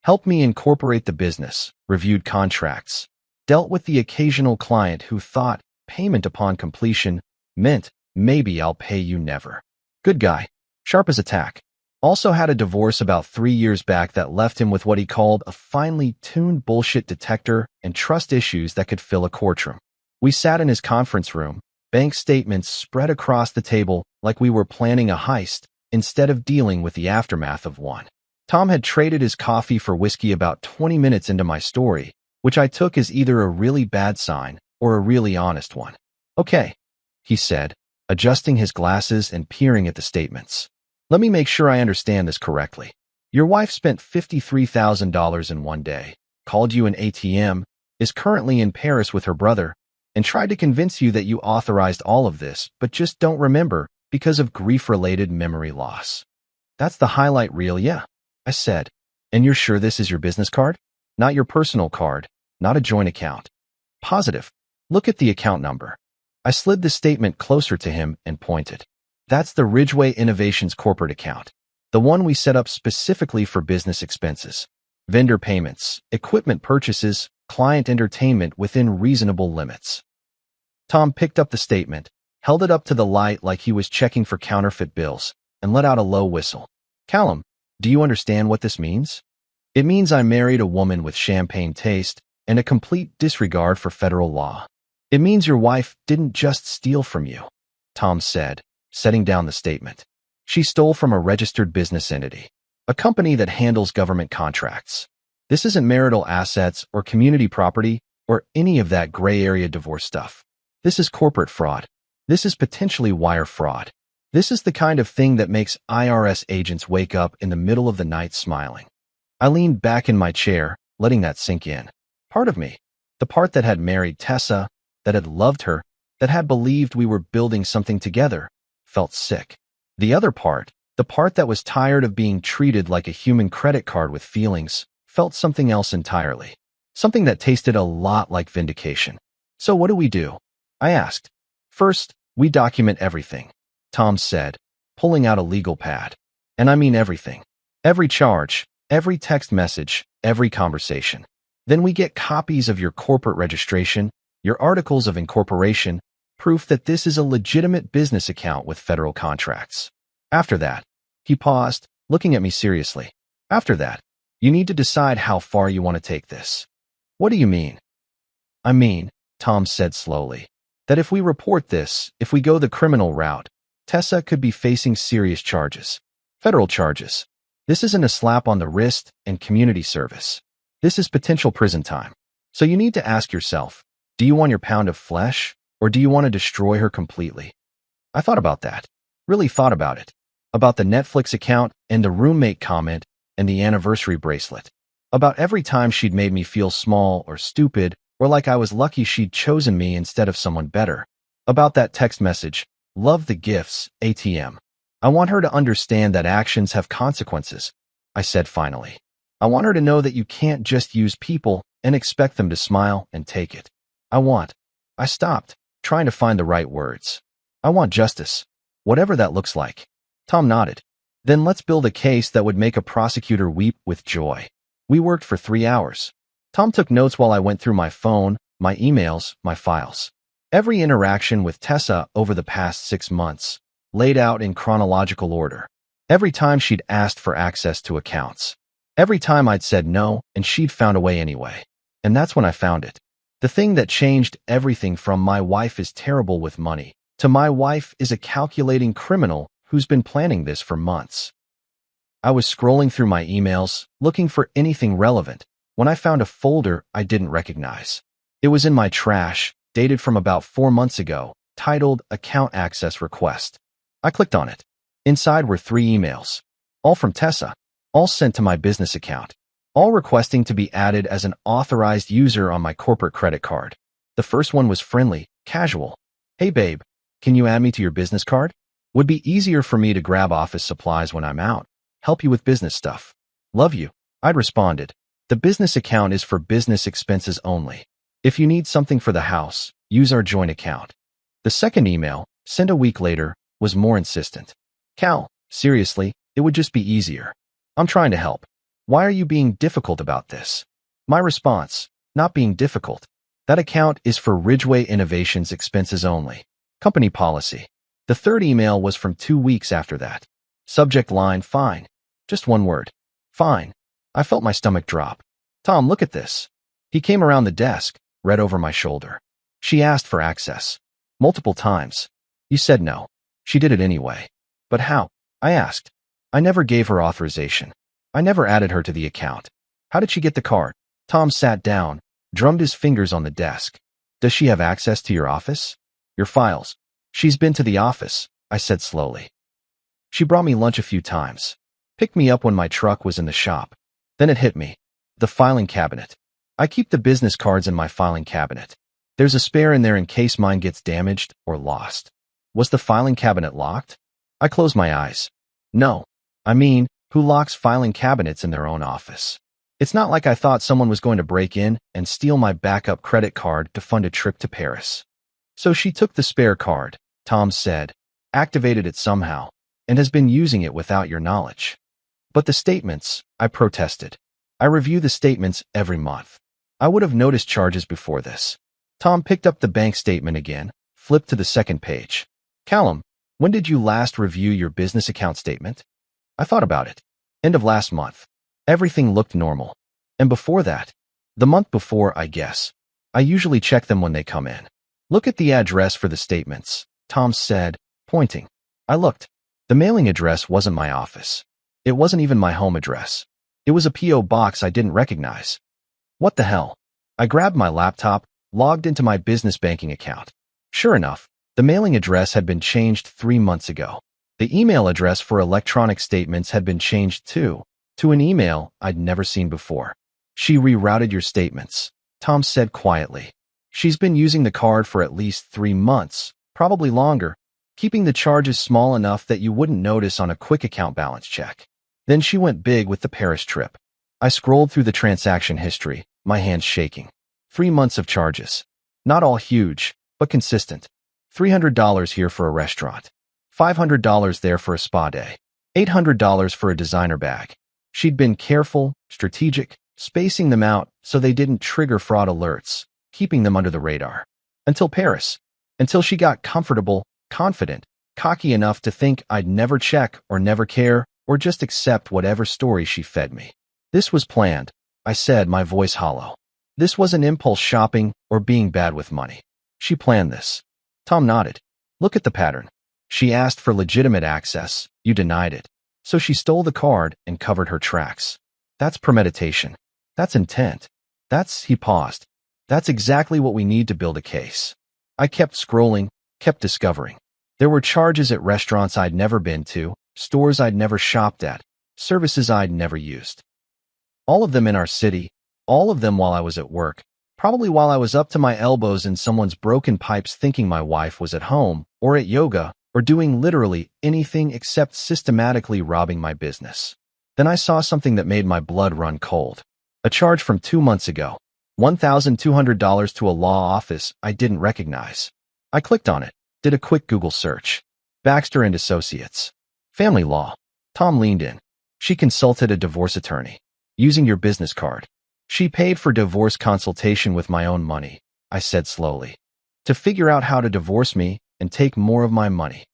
Helped me incorporate the business, reviewed contracts, dealt with the occasional client who thought payment upon completion meant maybe I'll pay you never. Good guy, sharp as a tack. Also had a divorce about 3 years back that left him with what he called a finely tuned bullshit detector and trust issues that could fill a courtroom. We sat in his conference room, bank statements spread across the table like we were planning a heist instead of dealing with the aftermath of one. Tom had traded his coffee for whiskey about 20 minutes into my story, which I took as either a really bad sign or a really honest one. "Okay," he said, adjusting his glasses and peering at the statements. "Let me make sure I understand this correctly. Your wife spent $53,000 in one day, called you an ATM, is currently in Paris with her brother, and tried to convince you that you authorized all of this, but just don't remember because of grief-related memory loss." "That's the highlight reel, yeah," I said. "And you're sure this is your business card? Not your personal card, not a joint account?" "Positive. Look at the account number." I slid the statement closer to him and pointed. "That's the Ridgeway Innovations corporate account, the one we set up specifically for business expenses, vendor payments, equipment purchases, client entertainment within reasonable limits." Tom picked up the statement, held it up to the light like he was checking for counterfeit bills, and let out a low whistle. "Callum, do you understand what this means?" "It means I married a woman with champagne taste and a complete disregard for federal law. It means your wife didn't just steal from you," Tom said, setting down the statement. "She stole from a registered business entity, a company that handles government contracts. This isn't marital assets or community property or any of that gray area divorce stuff. This is corporate fraud. This is potentially wire fraud. This is the kind of thing that makes IRS agents wake up in the middle of the night smiling." I leaned back in my chair, letting that sink in. Part of me, the part that had married Tessa, that had loved her, that had believed we were building something together, felt sick. The other part, the part that was tired of being treated like a human credit card with feelings, felt something else entirely. Something that tasted a lot like vindication. "So what do we do?" I asked. "First, we document everything," Tom said, pulling out a legal pad. "And I mean everything. Every charge, every text message, every conversation. Then we get copies of your corporate registration, your articles of incorporation, proof that this is a legitimate business account with federal contracts. After that," he paused, looking at me seriously. After that, you need to decide how far you want to take this. What do you mean? I mean, Tom said slowly, that if we report this, if we go the criminal route, Tessa could be facing serious charges. Federal charges. This isn't a slap on the wrist and community service. This is potential prison time. So you need to ask yourself, do you want your pound of flesh, or do you want to destroy her completely? I thought about that. Really thought about it. About the Netflix account and the roommate comment and the anniversary bracelet. About every time she'd made me feel small or stupid, or like I was lucky she'd chosen me instead of someone better. About that text message, love the gifts, ATM. I want her to understand that actions have consequences, I said finally. I want her to know that you can't just use people and expect them to smile and take it. I stopped, trying to find the right words. I want justice, whatever that looks like. Tom nodded. Then let's build a case that would make a prosecutor weep with joy. We worked for 3 hours. Tom took notes while I went through my phone, my emails, my files. Every interaction with Tessa over the past 6 months, laid out in chronological order. Every time she'd asked for access to accounts. Every time I'd said no, and she'd found a way anyway. And that's when I found it. The thing that changed everything from my wife is terrible with money to my wife is a calculating criminal who's been planning this for months. I was scrolling through my emails, looking for anything relevant, when I found a folder I didn't recognize. It was in my trash, dated from about 4 months ago, titled Account Access Request. I clicked on it. Inside were 3 emails, all from Tessa, all sent to my business account, all requesting to be added as an authorized user on my corporate credit card. The first one was friendly, casual. Hey babe, can you add me to your business card? Would be easier for me to grab office supplies when I'm out. Help you with business stuff. Love you. I'd responded. The business account is for business expenses only. If you need something for the house, use our joint account. The second email, sent a week later, was more insistent. Cal, seriously, it would just be easier. I'm trying to help. Why are you being difficult about this? My response, not being difficult. That account is for Ridgeway Innovations expenses only. Company policy. The third email was from 2 weeks after that. Subject line, fine. Just one word. Fine. I felt my stomach drop. Tom, look at this. He came around the desk, read over my shoulder. She asked for access. Multiple times. You said no. She did it anyway. But how? I asked. I never gave her authorization. I never added her to the account. How did she get the card? Tom sat down, drummed his fingers on the desk. Does she have access to your office? Your files. She's been to the office, I said slowly. She brought me lunch a few times. Picked me up when my truck was in the shop. Then it hit me. The filing cabinet. I keep the business cards in my filing cabinet. There's a spare in there in case mine gets damaged or lost. Was the filing cabinet locked? I closed my eyes. No. I mean, who locks filing cabinets in their own office? It's not like I thought someone was going to break in and steal my backup credit card to fund a trip to Paris. So she took the spare card, Tom said, activated it somehow, and has been using it without your knowledge. But the statements, I protested. I review the statements every month. I would have noticed charges before this. Tom picked up the bank statement again, flipped to the second page. Callum, when did you last review your business account statement? I thought about it. End of last month. Everything looked normal. And before that, the month before, I guess. I usually check them when they come in. Look at the address for the statements, Tom said, pointing. I looked. The mailing address wasn't my office. It wasn't even my home address. It was a P.O. box I didn't recognize. What the hell? I grabbed my laptop, logged into my business banking account. Sure enough, the mailing address had been changed 3 months ago. The email address for electronic statements had been changed too, to an email I'd never seen before. She rerouted your statements, Tom said quietly. She's been using the card for at least 3 months, probably longer, keeping the charges small enough that you wouldn't notice on a quick account balance check. Then she went big with the Paris trip. I scrolled through the transaction history, my hands shaking. 3 months of charges. Not all huge, but consistent. $300 here for a restaurant. $500 there for a spa day. $800 for a designer bag. She'd been careful, strategic, spacing them out so they didn't trigger fraud alerts, keeping them under the radar. Until Paris. Until she got comfortable, confident, cocky enough to think I'd never check or never care or just accept whatever story she fed me. This was planned, I said, my voice hollow. This wasn't impulse shopping or being bad with money. She planned this. Tom nodded. Look at the pattern. She asked for legitimate access. You denied it. So she stole the card and covered her tracks. That's premeditation. That's intent. He paused. That's exactly what we need to build a case. I kept scrolling, kept discovering. There were charges at restaurants I'd never been to, stores I'd never shopped at, services I'd never used. All of them in our city, all of them while I was at work, probably while I was up to my elbows in someone's broken pipes thinking my wife was at home, or at yoga, or doing literally anything except systematically robbing my business. Then I saw something that made my blood run cold. A charge from 2 months ago. $1,200 to a law office I didn't recognize. I clicked on it, did a quick Google search. Baxter and Associates. Family law. Tom leaned in. She consulted a divorce attorney. Using your business card. She paid for divorce consultation with my own money, I said slowly. To figure out how to divorce me and take more of my money.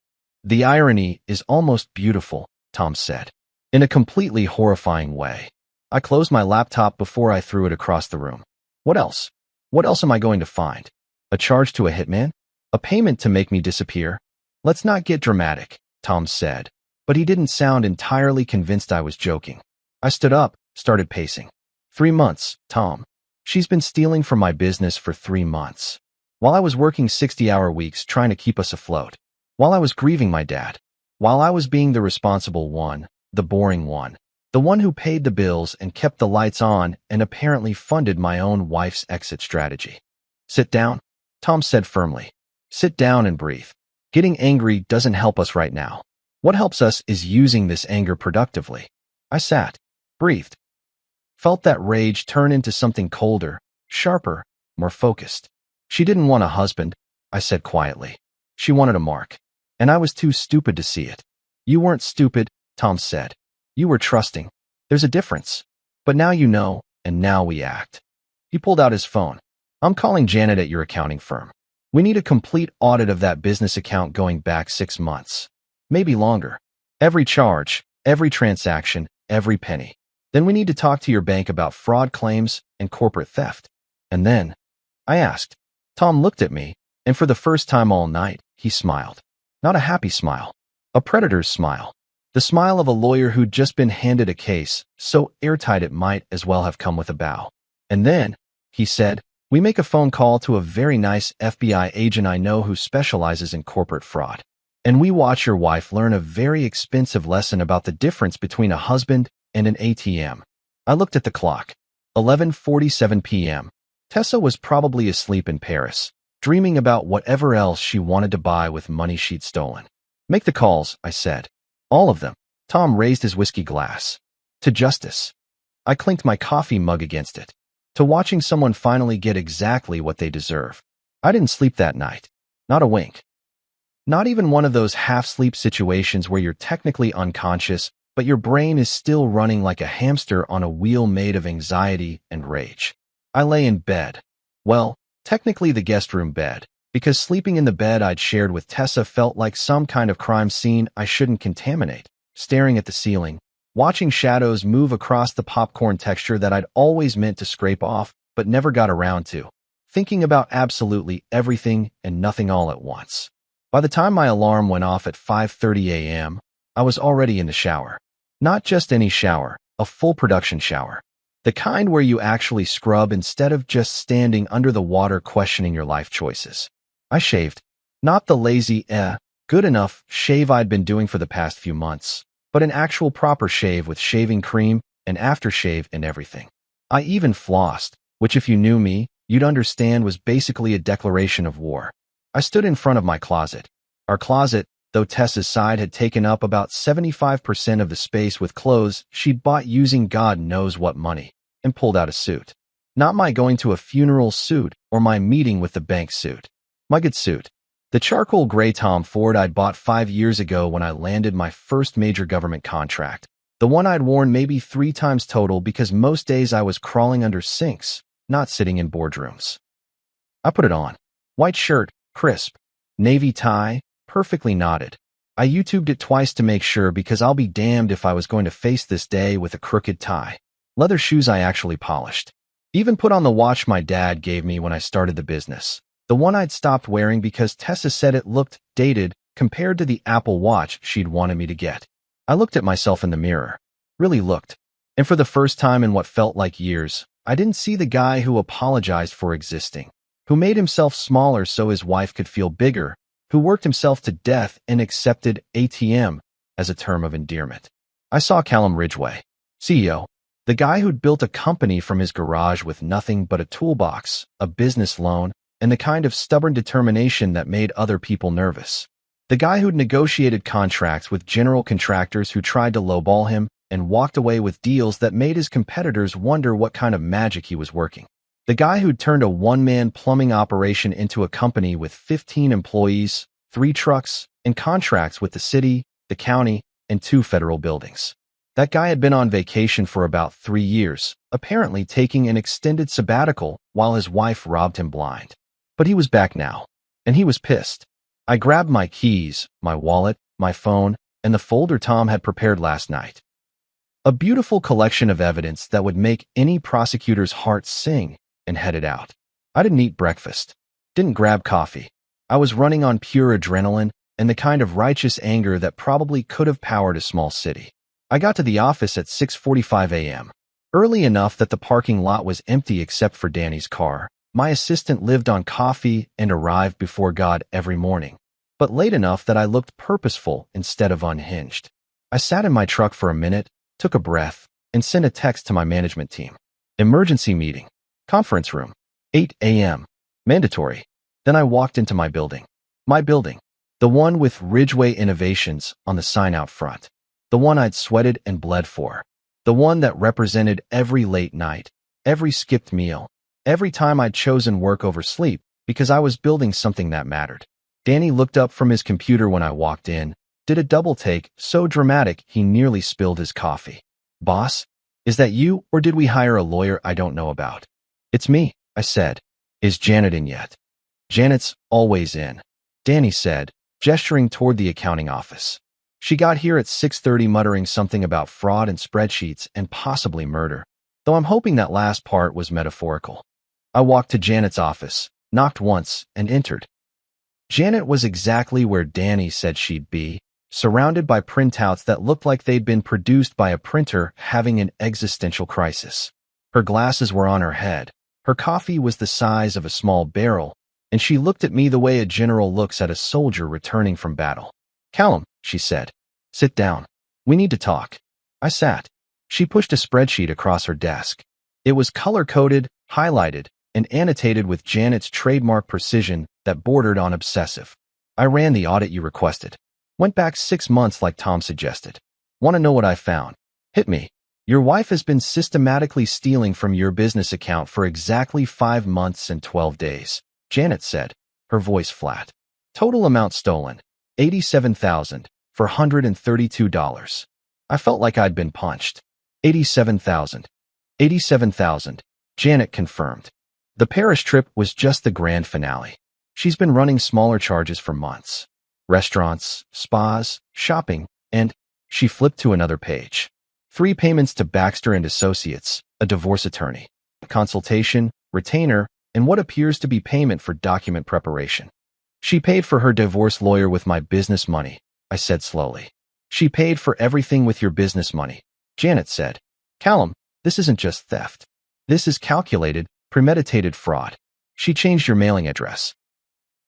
The irony is almost beautiful, Tom said. In a completely horrifying way. I closed my laptop before I threw it across the room. What else? What else am I going to find? A charge to a hitman? A payment to make me disappear? Let's not get dramatic, Tom said, but he didn't sound entirely convinced I was joking. I stood up, started pacing. 3 months, Tom. She's been stealing from my business for 3 months. While I was working 60-hour weeks trying to keep us afloat. While I was grieving my dad. While I was being the responsible one, the boring one. The one who paid the bills and kept the lights on and apparently funded my own wife's exit strategy. Sit down, Tom said firmly. Sit down and breathe. Getting angry doesn't help us right now. What helps us is using this anger productively. I sat, breathed. Felt that rage turn into something colder, sharper, more focused. She didn't want a husband, I said quietly. She wanted a mark. And I was too stupid to see it. You weren't stupid, Tom said. You were trusting. There's a difference. But now you know, and now we act. He pulled out his phone. I'm calling Janet at your accounting firm. We need a complete audit of that business account going back 6 months. Maybe longer. Every charge, every transaction, every penny. Then we need to talk to your bank about fraud claims and corporate theft. And then, I asked. Tom looked at me, and for the first time all night, he smiled. Not a happy smile. A predator's smile. The smile of a lawyer who'd just been handed a case, so airtight it might as well have come with a bow. And then, he said, we make a phone call to a very nice FBI agent I know who specializes in corporate fraud. And we watch your wife learn a very expensive lesson about the difference between a husband and an ATM. I looked at the clock. 11:47 p.m. Tessa was probably asleep in Paris, dreaming about whatever else she wanted to buy with money she'd stolen. Make the calls, I said. All of them. Tom raised his whiskey glass. To justice. I clinked my coffee mug against it. To watching someone finally get exactly what they deserve. I didn't sleep that night. Not a wink. Not even one of those half-sleep situations where you're technically unconscious, but your brain is still running like a hamster on a wheel made of anxiety and rage. I lay in bed. Well, technically the guest room bed, because sleeping in the bed I'd shared with Tessa felt like some kind of crime scene I shouldn't contaminate, staring at the ceiling, watching shadows move across the popcorn texture that I'd always meant to scrape off but never got around to, thinking about absolutely everything and nothing all at once. By the time my alarm went off at 5:30 a.m., I was already in the shower. Not just any shower, a full production shower. The kind where you actually scrub instead of just standing under the water questioning your life choices. I shaved. Not the lazy, good enough shave I'd been doing for the past few months, but an actual proper shave with shaving cream and aftershave and everything. I even flossed, which if you knew me, you'd understand was basically a declaration of war. I stood in front of my closet. Our closet, though Tessa's side had taken up about 75% of the space with clothes she'd bought using God knows what money, and pulled out a suit. Not my going to a funeral suit or my meeting with the bank suit. My good suit. The charcoal gray Tom Ford I'd bought 5 years ago when I landed my first major government contract. The one I'd worn maybe 3 times total because most days I was crawling under sinks, not sitting in boardrooms. I put it on. White shirt, crisp. Navy tie, perfectly knotted. I YouTubed it twice to make sure because I'll be damned if I was going to face this day with a crooked tie. Leather shoes I actually polished. Even put on the watch my dad gave me when I started the business. The one I'd stopped wearing because Tessa said it looked dated compared to the Apple Watch she'd wanted me to get. I looked at myself in the mirror. Really looked. And for the first time in what felt like years, I didn't see the guy who apologized for existing, who made himself smaller so his wife could feel bigger, who worked himself to death and accepted ATM as a term of endearment. I saw Callum Ridgway, CEO, the guy who'd built a company from his garage with nothing but a toolbox, a business loan, and the kind of stubborn determination that made other people nervous. The guy who'd negotiated contracts with general contractors who tried to lowball him and walked away with deals that made his competitors wonder what kind of magic he was working. The guy who'd turned a one-man plumbing operation into a company with 15 employees, 3 trucks, and contracts with the city, the county, and 2 federal buildings. That guy had been on vacation for about 3 years, apparently taking an extended sabbatical while his wife robbed him blind. But he was back now, and he was pissed. I grabbed my keys, my wallet, my phone, and the folder Tom had prepared last night. A beautiful collection of evidence that would make any prosecutor's heart sing, and headed out. I didn't eat breakfast. Didn't grab coffee. I was running on pure adrenaline and the kind of righteous anger that probably could have powered a small city. I got to the office at 6:45 a.m. Early enough that the parking lot was empty except for Danny's car. My assistant lived on coffee and arrived before God every morning, but late enough that I looked purposeful instead of unhinged. I sat in my truck for a minute, took a breath, and sent a text to my management team. Emergency meeting. Conference room. 8 a.m. Mandatory. Then I walked into my building. My building. The one with Ridgway Innovations on the sign out front. The one I'd sweated and bled for. The one that represented every late night, every skipped meal, every time I'd chosen work over sleep because I was building something that mattered. Danny looked up from his computer when I walked in, did a double take so dramatic he nearly spilled his coffee. Boss, is that you or did we hire a lawyer I don't know about? It's me, I said. Is Janet in yet? Janet's always in, Danny said, gesturing toward the accounting office. She got here at 6:30 muttering something about fraud and spreadsheets and possibly murder, though I'm hoping that last part was metaphorical. I walked to Janet's office, knocked once, and entered. Janet was exactly where Danny said she'd be, surrounded by printouts that looked like they'd been produced by a printer having an existential crisis. Her glasses were on her head. Her coffee was the size of a small barrel, and she looked at me the way a general looks at a soldier returning from battle. Callum, she said. Sit down. We need to talk. I sat. She pushed a spreadsheet across her desk. It was color-coded, highlighted, and annotated with Janet's trademark precision that bordered on obsessive. I ran the audit you requested. Went back 6 months like Tom suggested. Want to know what I found? Hit me. Your wife has been systematically stealing from your business account for exactly 5 months and 12 days, Janet said, her voice flat. Total amount stolen, $87,432. I felt like I'd been punched. 87,000. 87,000, Janet confirmed. The Paris trip was just the grand finale. She's been running smaller charges for months. Restaurants, spas, shopping, and she flipped to another page. 3 payments to Baxter and Associates, a divorce attorney, consultation, retainer, and what appears to be payment for document preparation. She paid for her divorce lawyer with my business money, I said slowly. She paid for everything with your business money, Janet said. Callum, this isn't just theft. This is calculated, premeditated fraud. She changed your mailing address.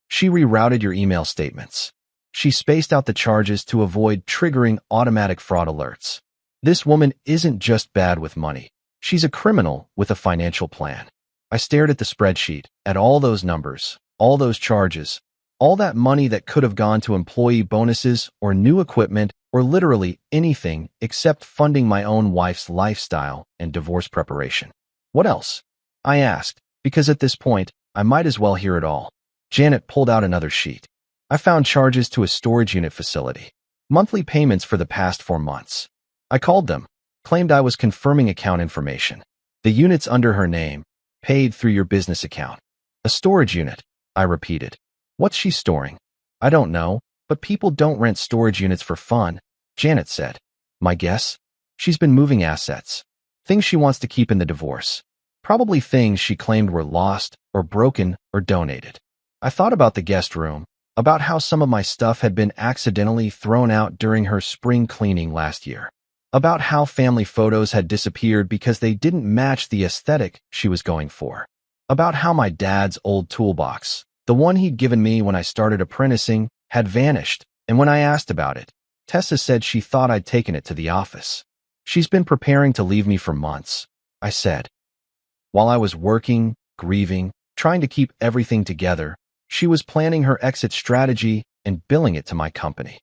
She rerouted your email statements. She spaced out the charges to avoid triggering automatic fraud alerts. This woman isn't just bad with money. She's a criminal with a financial plan. I stared at the spreadsheet, at all those numbers, all those charges, all that money that could have gone to employee bonuses or new equipment or literally anything except funding my own wife's lifestyle and divorce preparation. What else? I asked, because at this point, I might as well hear it all. Janet pulled out another sheet. I found charges to a storage unit facility. Monthly payments for the past 4 months. I called them, claimed I was confirming account information. The unit's under her name, paid through your business account. A storage unit, I repeated. What's she storing? I don't know, But people don't rent storage units for fun, Janet said. My guess? She's been moving assets. Things she wants to keep in the divorce. Probably things she claimed were lost or broken or donated. I thought about the guest room, about how some of my stuff had been accidentally thrown out during her spring cleaning last year, about how family photos had disappeared because they didn't match the aesthetic she was going for, about how my dad's old toolbox, the one he'd given me when I started apprenticing, had vanished, and when I asked about it, Tessa said she thought I'd taken it to the office. She's been preparing to leave me for months, I said. While I was working, grieving, trying to keep everything together, she was planning her exit strategy and billing it to my company.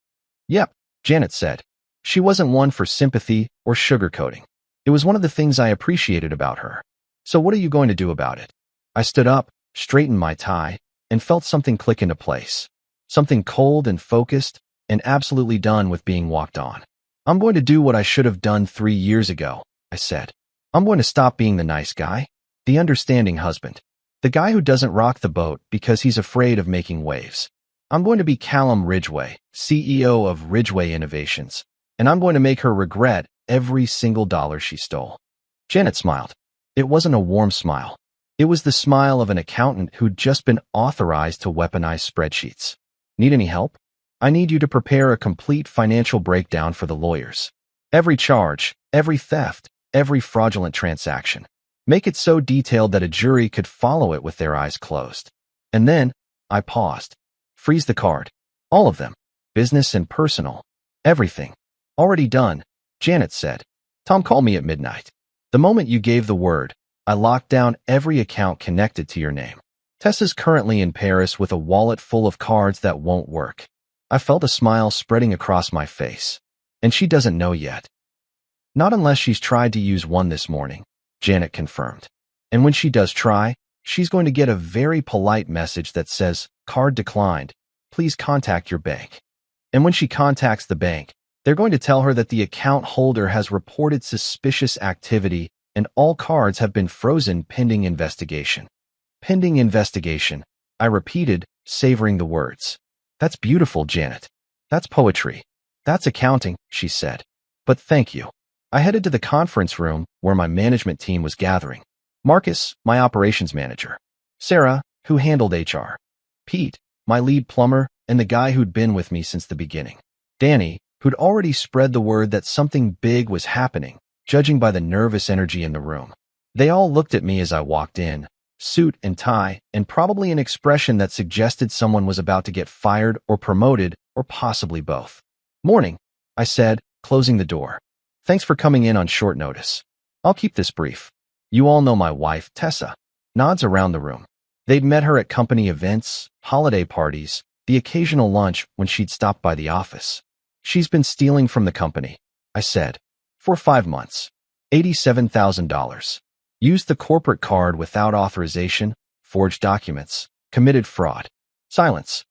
Yep, Janet said. She wasn't one for sympathy or sugarcoating. It was one of the things I appreciated about her. So what are you going to do about it? I stood up, straightened my tie, and felt something click into place. Something cold and focused and absolutely done with being walked on. I'm going to do what I should have done 3 years ago, I said. I'm going to stop being the nice guy, the understanding husband, the guy who doesn't rock the boat because he's afraid of making waves. I'm going to be Callum Ridgway, CEO of Ridgway Innovations, and I'm going to make her regret every single dollar she stole. Janet smiled. It wasn't a warm smile. It was the smile of an accountant who'd just been authorized to weaponize spreadsheets. Need any help? I need you to prepare a complete financial breakdown for the lawyers. Every charge, every theft, every fraudulent transaction. Make it so detailed that a jury could follow it with their eyes closed. And then, I paused. Freeze the card. All of them. Business and personal. Everything. Already done, Janet said. Tom called me at midnight. The moment you gave the word, I locked down every account connected to your name. Tessa's currently in Paris with a wallet full of cards that won't work. I felt a smile spreading across my face. And she doesn't know yet. Not unless she's tried to use one this morning, Janet confirmed. And when she does try, she's going to get a very polite message that says, card declined. Please contact your bank. And when she contacts the bank, they're going to tell her that the account holder has reported suspicious activity and all cards have been frozen pending investigation. Pending investigation, I repeated, savoring the words. That's beautiful, Janet. That's poetry. That's accounting, she said. But thank you. I headed to the conference room where my management team was gathering. Marcus, my operations manager. Sarah, who handled HR. Pete, my lead plumber, and the guy who'd been with me since the beginning. Danny, who'd already spread the word that something big was happening, judging by the nervous energy in the room. They all looked at me as I walked in, suit and tie, and probably an expression that suggested someone was about to get fired or promoted, or possibly both. Morning, I said, closing the door. Thanks for coming in on short notice. I'll keep this brief. You all know my wife, Tessa. Nods around the room. They'd met her at company events, holiday parties, the occasional lunch when she'd stopped by the office. She's been stealing from the company, I said. For 5 months. $87,000. Used the corporate card without authorization, forged documents, committed fraud. Silence.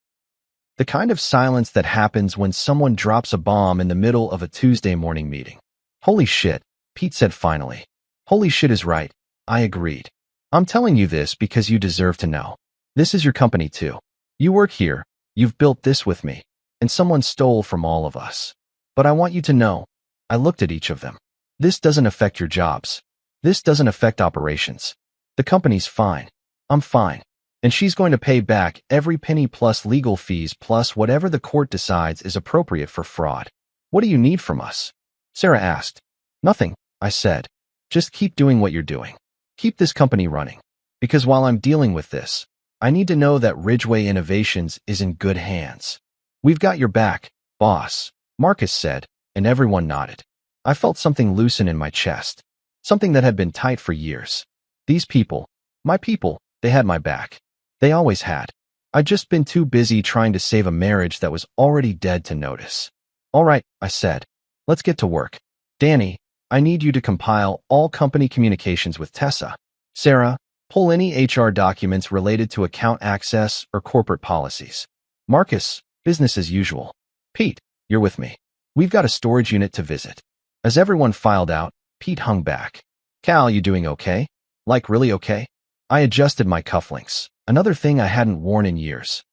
The kind of silence that happens when someone drops a bomb in the middle of a Tuesday morning meeting. Holy shit, Pete said finally. Holy shit is right, I agreed. I'm telling you this because you deserve to know. This is your company too. You work here, you've built this with me, and someone stole from all of us. But I want you to know, I looked at each of them. This doesn't affect your jobs. This doesn't affect operations. The company's fine. I'm fine. And she's going to pay back every penny plus legal fees plus whatever the court decides is appropriate for fraud. What do you need from us? Sarah asked. Nothing, I said. Just keep doing what you're doing. Keep this company running. Because while I'm dealing with this, I need to know that Ridgway Innovations is in good hands. We've got your back, boss, Marcus said, and everyone nodded. I felt something loosen in my chest. Something that had been tight for years. These people, my people, they had my back. They always had. I'd just been too busy trying to save a marriage that was already dead to notice. All right, I said. Let's get to work. Danny, I need you to compile all company communications with Tessa. Sarah, pull any HR documents related to account access or corporate policies. Marcus, business as usual. Pete, you're with me. We've got a storage unit to visit. As everyone filed out, Pete hung back. Cal, you doing okay? Like really okay? I adjusted my cufflinks, another thing I hadn't worn in years,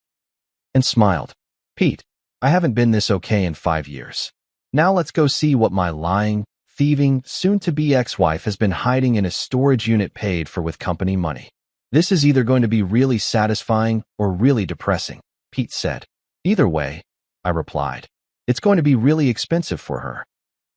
and smiled. Pete, I haven't been this okay in 5 years. Now let's go see what my lying, thieving, soon-to-be ex-wife has been hiding in a storage unit paid for with company money. This is either going to be really satisfying or really depressing, Pete said. Either way, I replied. It's going to be really expensive for her.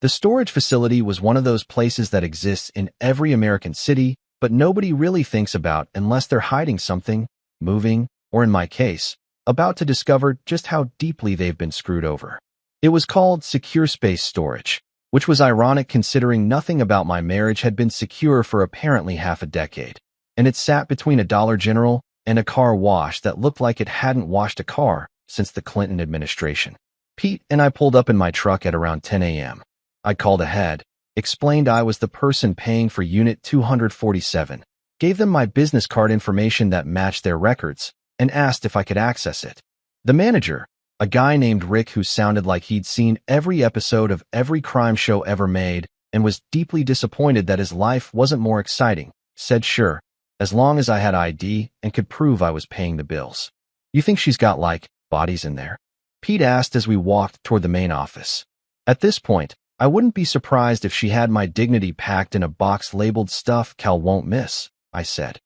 The storage facility was one of those places that exists in every American city, but nobody really thinks about unless they're hiding something, moving, or in my case, about to discover just how deeply they've been screwed over. It was called Secure Space Storage, which was ironic considering nothing about my marriage had been secure for apparently half a decade, and it sat between a Dollar General and a car wash that looked like it hadn't washed a car since the Clinton administration. Pete and I pulled up in my truck at around 10 a.m. I called ahead, explained I was the person paying for Unit 247, gave them my business card information that matched their records, and asked if I could access it. The manager, a guy named Rick who sounded like he'd seen every episode of every crime show ever made and was deeply disappointed that his life wasn't more exciting, said sure, as long as I had ID and could prove I was paying the bills. You think she's got, like, bodies in there? Pete asked as we walked toward the main office. At this point, I wouldn't be surprised if she had my dignity packed in a box labeled stuff Cal won't miss, I said.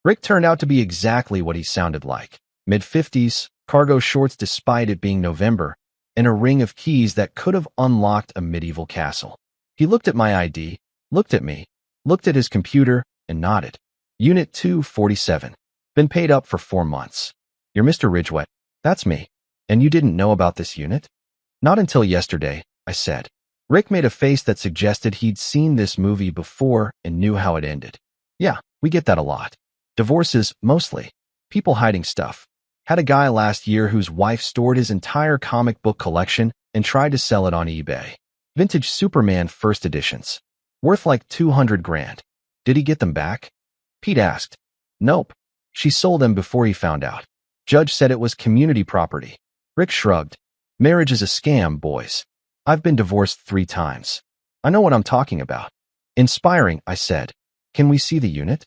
Rick turned out to be exactly what he sounded like. Mid-50s, cargo shorts despite it being November, and a ring of keys that could have unlocked a medieval castle. He looked at my ID, looked at me, looked at his computer, and nodded. Unit 247. Been paid up for 4 months. You're Mr. Ridgway. That's me. And you didn't know about this unit? Not until yesterday, I said. Rick made a face that suggested he'd seen this movie before and knew how it ended. Yeah, we get that a lot. Divorces, mostly. People hiding stuff. Had a guy last year whose wife stored his entire comic book collection and tried to sell it on eBay. Vintage Superman first editions. Worth like 200 grand. Did he get them back? Pete asked. Nope. She sold them before he found out. Judge said it was community property. Rick shrugged. Marriage is a scam, boys. I've been divorced 3 times. I know what I'm talking about. Inspiring, I said. Can we see the unit?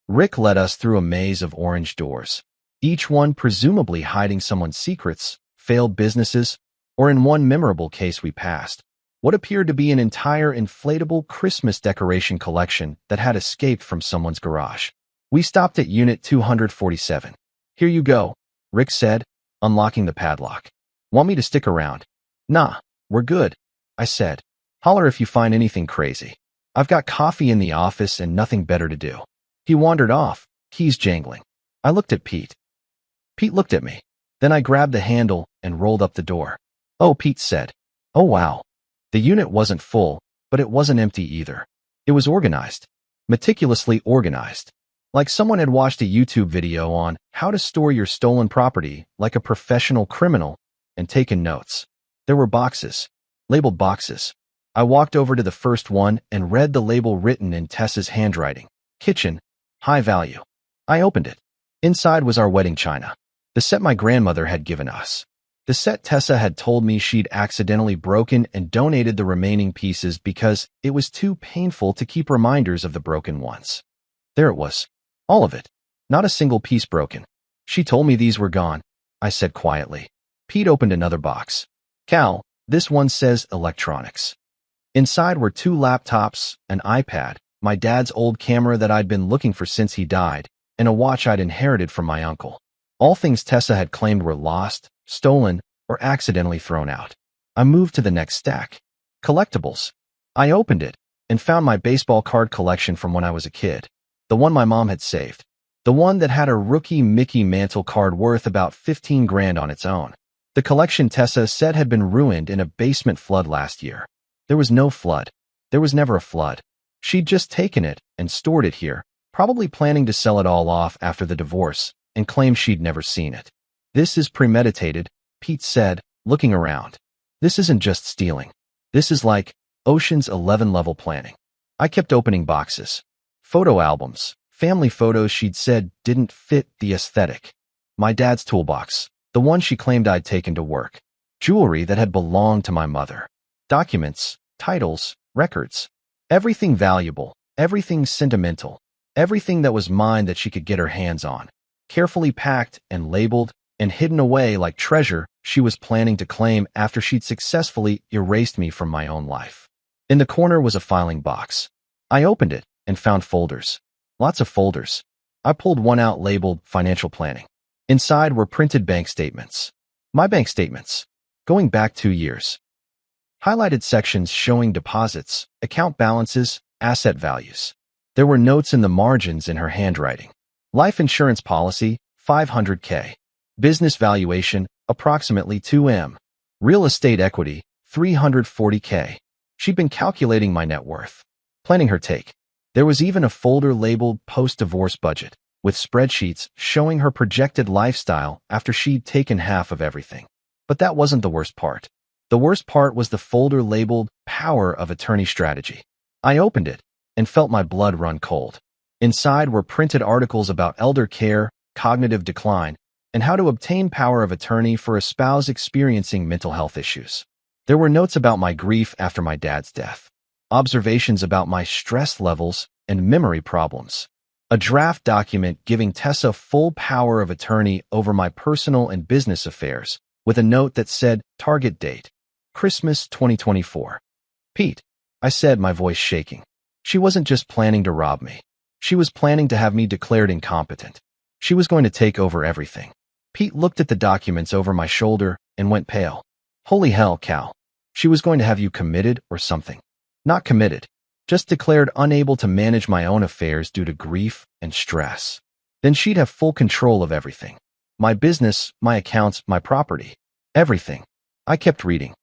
Rick led us through a maze of orange doors, each one presumably hiding someone's secrets, failed businesses, or in one memorable case we passed, what appeared to be an entire inflatable Christmas decoration collection that had escaped from someone's garage. We stopped at Unit 247. Here you go, Rick said, unlocking the padlock. Want me to stick around? Nah, we're good, I said. Holler if you find anything crazy. I've got coffee in the office and nothing better to do. He wandered off, keys jangling. I looked at Pete. Pete looked at me. Then I grabbed the handle and rolled up the door. Oh, Pete said. Oh, wow. The unit wasn't full, but it wasn't empty either. It was organized. Meticulously organized. Like someone had watched a YouTube video on how to store your stolen property like a professional criminal and taken notes. There were boxes. Labeled boxes. I walked over to the first one and read the label written in Tessa's handwriting. Kitchen. High value. I opened it. Inside was our wedding china. The set my grandmother had given us. The set Tessa had told me she'd accidentally broken and donated the remaining pieces because it was too painful to keep reminders of the broken ones. There it was. All of it. Not a single piece broken. She told me these were gone, I said quietly. Pete opened another box. Cal, this one says electronics. Inside were 2 laptops, an iPad, my dad's old camera that I'd been looking for since he died, and a watch I'd inherited from my uncle. All things Tessa had claimed were lost, stolen, or accidentally thrown out. I moved to the next stack. Collectibles. I opened it and found my baseball card collection from when I was a kid. The one my mom had saved. The one that had a rookie Mickey Mantle card worth about 15 grand on its own. The collection Tessa said had been ruined in a basement flood last year. There was no flood. There was never a flood. She'd just taken it and stored it here, probably planning to sell it all off after the divorce, and claim she'd never seen it. This is premeditated, Pete said, looking around. This isn't just stealing. This is like Ocean's 11 level planning. I kept opening boxes. Photo albums, family photos she'd said didn't fit the aesthetic. My dad's toolbox, the one she claimed I'd taken to work. Jewelry that had belonged to my mother. Documents, titles, records. Everything valuable, everything sentimental, everything that was mine that she could get her hands on. Carefully packed and labeled and hidden away like treasure she was planning to claim after she'd successfully erased me from my own life. In the corner was a filing box. I opened it and found folders. Lots of folders. I pulled one out labeled Financial Planning. Inside were printed bank statements. My bank statements. Going back 2 years. Highlighted sections showing deposits, account balances, asset values. There were notes in the margins in her handwriting. Life insurance policy, $500K. Business valuation, approximately $2 million. Real estate equity, $340K. She'd been calculating my net worth, planning her take. There was even a folder labeled Post-Divorce Budget, with spreadsheets showing her projected lifestyle after she'd taken half of everything. But that wasn't the worst part. The worst part was the folder labeled Power of Attorney Strategy. I opened it and felt my blood run cold. Inside were printed articles about elder care, cognitive decline, and how to obtain power of attorney for a spouse experiencing mental health issues. There were notes about my grief after my dad's death, observations about my stress levels and memory problems, a draft document giving Tessa full power of attorney over my personal and business affairs, with a note that said, target date, Christmas 2024. Pete, I said, my voice shaking. She wasn't just planning to rob me. She was planning to have me declared incompetent. She was going to take over everything. Pete looked at the documents over my shoulder and went pale. Holy hell, Cal. She was going to have you committed or something. Not committed, just declared unable to manage my own affairs due to grief and stress. Then she'd have full control of everything. My business, my accounts, my property. Everything. I kept reading.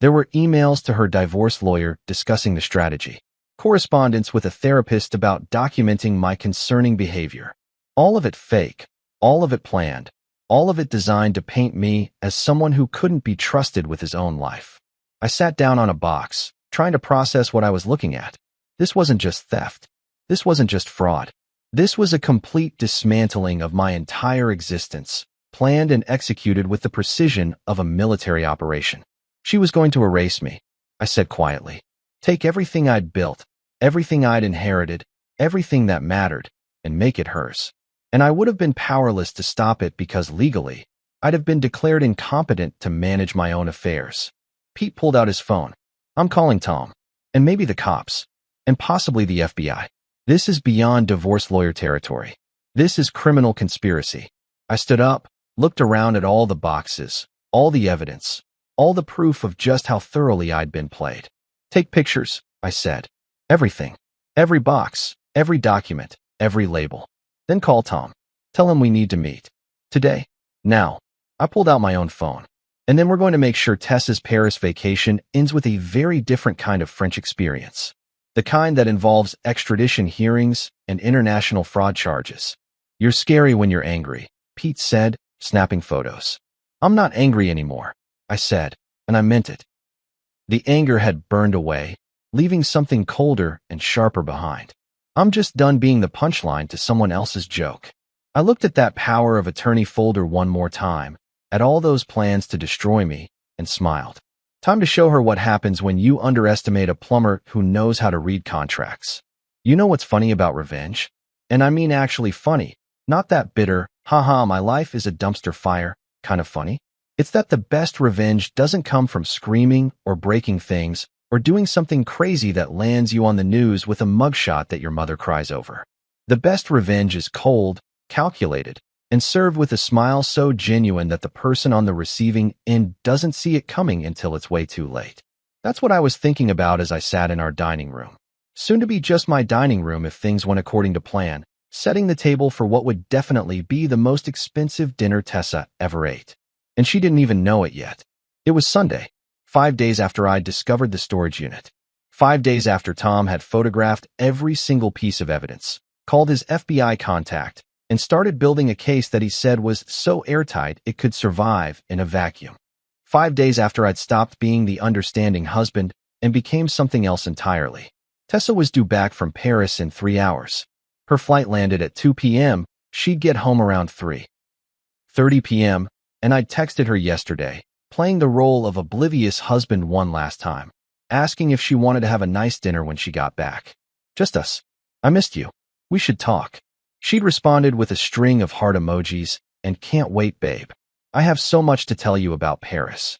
There were emails to her divorce lawyer discussing the strategy, correspondence with a therapist about documenting my concerning behavior. All of it fake, all of it planned, all of it designed to paint me as someone who couldn't be trusted with his own life. I sat down on a box, trying to process what I was looking at. This wasn't just theft. This wasn't just fraud. This was a complete dismantling of my entire existence, planned and executed with the precision of a military operation. She was going to erase me, I said quietly. Take everything I'd built, everything I'd inherited, everything that mattered, and make it hers. And I would have been powerless to stop it because legally, I'd have been declared incompetent to manage my own affairs. Pete pulled out his phone. I'm calling Tom, and maybe the cops, and possibly the FBI. This is beyond divorce lawyer territory. This is criminal conspiracy. I stood up, looked around at all the boxes, all the evidence, all the proof of just how thoroughly I'd been played. Take pictures, I said. Everything. Every box, every document, every label. Then call Tom. Tell him we need to meet. Today. Now. I pulled out my own phone. And then we're going to make sure Tessa's Paris vacation ends with a very different kind of French experience. The kind that involves extradition hearings and international fraud charges. You're scary when you're angry, Pete said, snapping photos. I'm not angry anymore, I said, and I meant it. The anger had burned away, leaving something colder and sharper behind. I'm just done being the punchline to someone else's joke. I looked at that power of attorney folder one more time, at all those plans to destroy me, and smiled. Time to show her what happens when you underestimate a plumber who knows how to read contracts. You know what's funny about revenge? And I mean actually funny, not that bitter, haha, my life is a dumpster fire, kind of funny. It's that the best revenge doesn't come from screaming or breaking things or doing something crazy that lands you on the news with a mugshot that your mother cries over. The best revenge is cold, calculated, and served with a smile so genuine that the person on the receiving end doesn't see it coming until it's way too late. That's what I was thinking about as I sat in our dining room. Soon to be just my dining room if things went according to plan, setting the table for what would definitely be the most expensive dinner Tessa ever ate. And she didn't even know it yet. It was Sunday, 5 days after I'd discovered the storage unit. 5 days after Tom had photographed every single piece of evidence, called his FBI contact, and started building a case that he said was so airtight it could survive in a vacuum. 5 days after I'd stopped being the understanding husband and became something else entirely. Tessa was due back from Paris in 3 hours. Her flight landed at 2 p.m. She'd get home around 3:30 p.m., and I'd texted her yesterday, playing the role of oblivious husband one last time, asking if she wanted to have a nice dinner when she got back. Just us. I missed you. We should talk. She'd responded with a string of heart emojis and can't wait, babe. I have so much to tell you about Paris.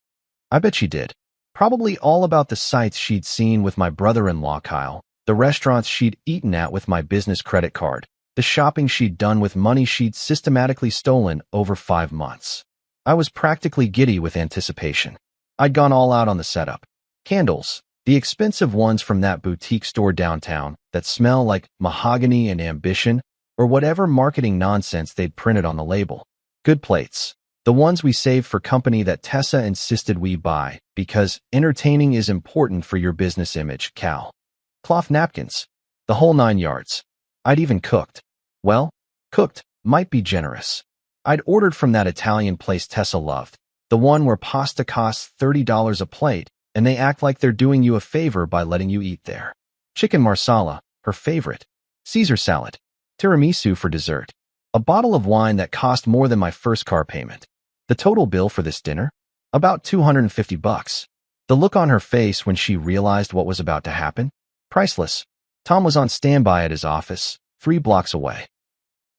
I bet she did. Probably all about the sights she'd seen with my brother-in-law Kyle, the restaurants she'd eaten at with my business credit card, the shopping she'd done with money she'd systematically stolen over 5 months. I was practically giddy with anticipation. I'd gone all out on the setup. Candles, the expensive ones from that boutique store downtown that smell like mahogany and ambition, or whatever marketing nonsense they'd printed on the label. Good plates. The ones we saved for company that Tessa insisted we buy because entertaining is important for your business image, Cal. Cloth napkins. The whole 9 yards. I'd even cooked. Well, cooked might be generous. I'd ordered from that Italian place Tessa loved, the one where pasta costs $30 a plate and they act like they're doing you a favor by letting you eat there. Chicken marsala, her favorite. Caesar salad. Tiramisu for dessert. A bottle of wine that cost more than my first car payment. The total bill for this dinner? About $250. The look on her face when she realized what was about to happen? Priceless. Tom was on standby at his office, 3 blocks away.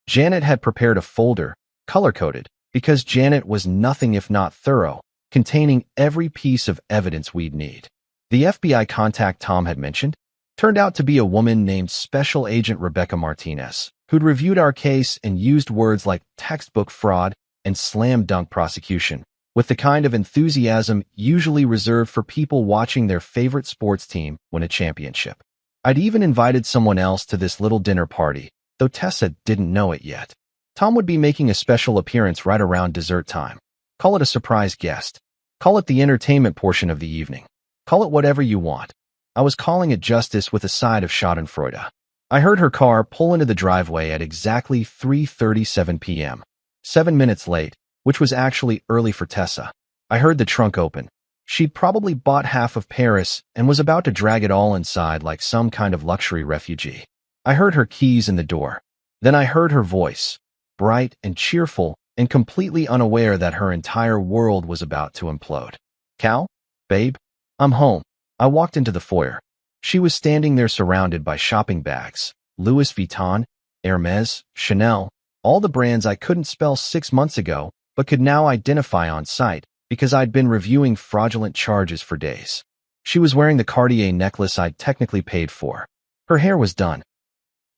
Janet had prepared a folder, color-coded, because Janet was nothing if not thorough, containing every piece of evidence we'd need. The FBI contact Tom had mentioned turned out to be a woman named Special Agent Rebecca Martinez, who'd reviewed our case and used words like textbook fraud and slam-dunk prosecution, with the kind of enthusiasm usually reserved for people watching their favorite sports team win a championship. I'd even invited someone else to this little dinner party, though Tessa didn't know it yet. Tom would be making a special appearance right around dessert time. Call it a surprise guest. Call it the entertainment portion of the evening. Call it whatever you want. I was calling it justice with a side of schadenfreude. I heard her car pull into the driveway at exactly 3:37 p.m. 7 minutes late, which was actually early for Tessa. I heard the trunk open. She'd probably bought half of Paris and was about to drag it all inside like some kind of luxury refugee. I heard her keys in the door. Then I heard her voice, bright and cheerful and completely unaware that her entire world was about to implode. Cal? Babe? I'm home. I walked into the foyer. She was standing there surrounded by shopping bags, Louis Vuitton, Hermes, Chanel, all the brands I couldn't spell 6 months ago, but could now identify on sight because I'd been reviewing fraudulent charges for days. She was wearing the Cartier necklace I'd technically paid for. Her hair was done.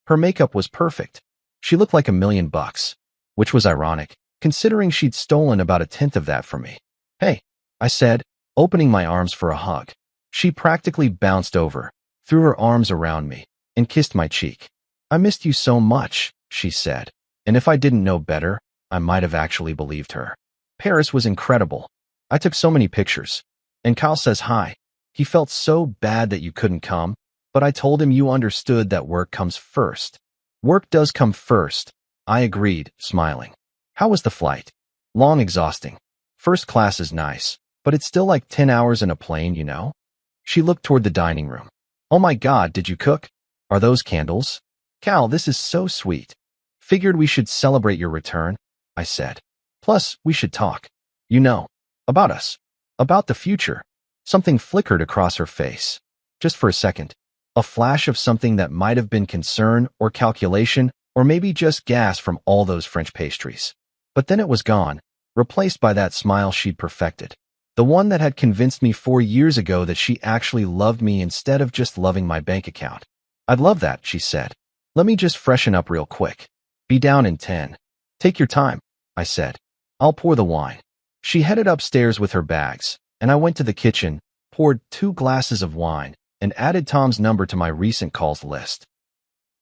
Her makeup was perfect. She looked like $1 million, which was ironic, considering she'd stolen about 1/10 of that from me. Hey, I said, opening my arms for a hug. She practically bounced over, threw her arms around me, and kissed my cheek. I missed you so much, she said. And if I didn't know better, I might have actually believed her. Paris was incredible. I took so many pictures. And Kyle says hi. He felt so bad that you couldn't come, but I told him you understood that work comes first. Work does come first, I agreed, smiling. How was the flight? Long, exhausting. First class is nice, but it's still like 10 hours in a plane, you know? She looked toward the dining room. Oh my God, did you cook? Are those candles? Cal, this is so sweet. Figured we should celebrate your return, I said. Plus, we should talk. You know, about us. About the future. Something flickered across her face. Just for a second. A flash of something that might have been concern or calculation, or maybe just gas from all those French pastries. But then it was gone, replaced by that smile she'd perfected. The one that had convinced me 4 years ago that she actually loved me instead of just loving my bank account. I'd love that, she said. Let me just freshen up real quick. Be down in 10. Take your time, I said. I'll pour the wine. She headed upstairs with her bags, and I went to the kitchen, poured 2 glasses of wine, and added Tom's number to my recent calls list.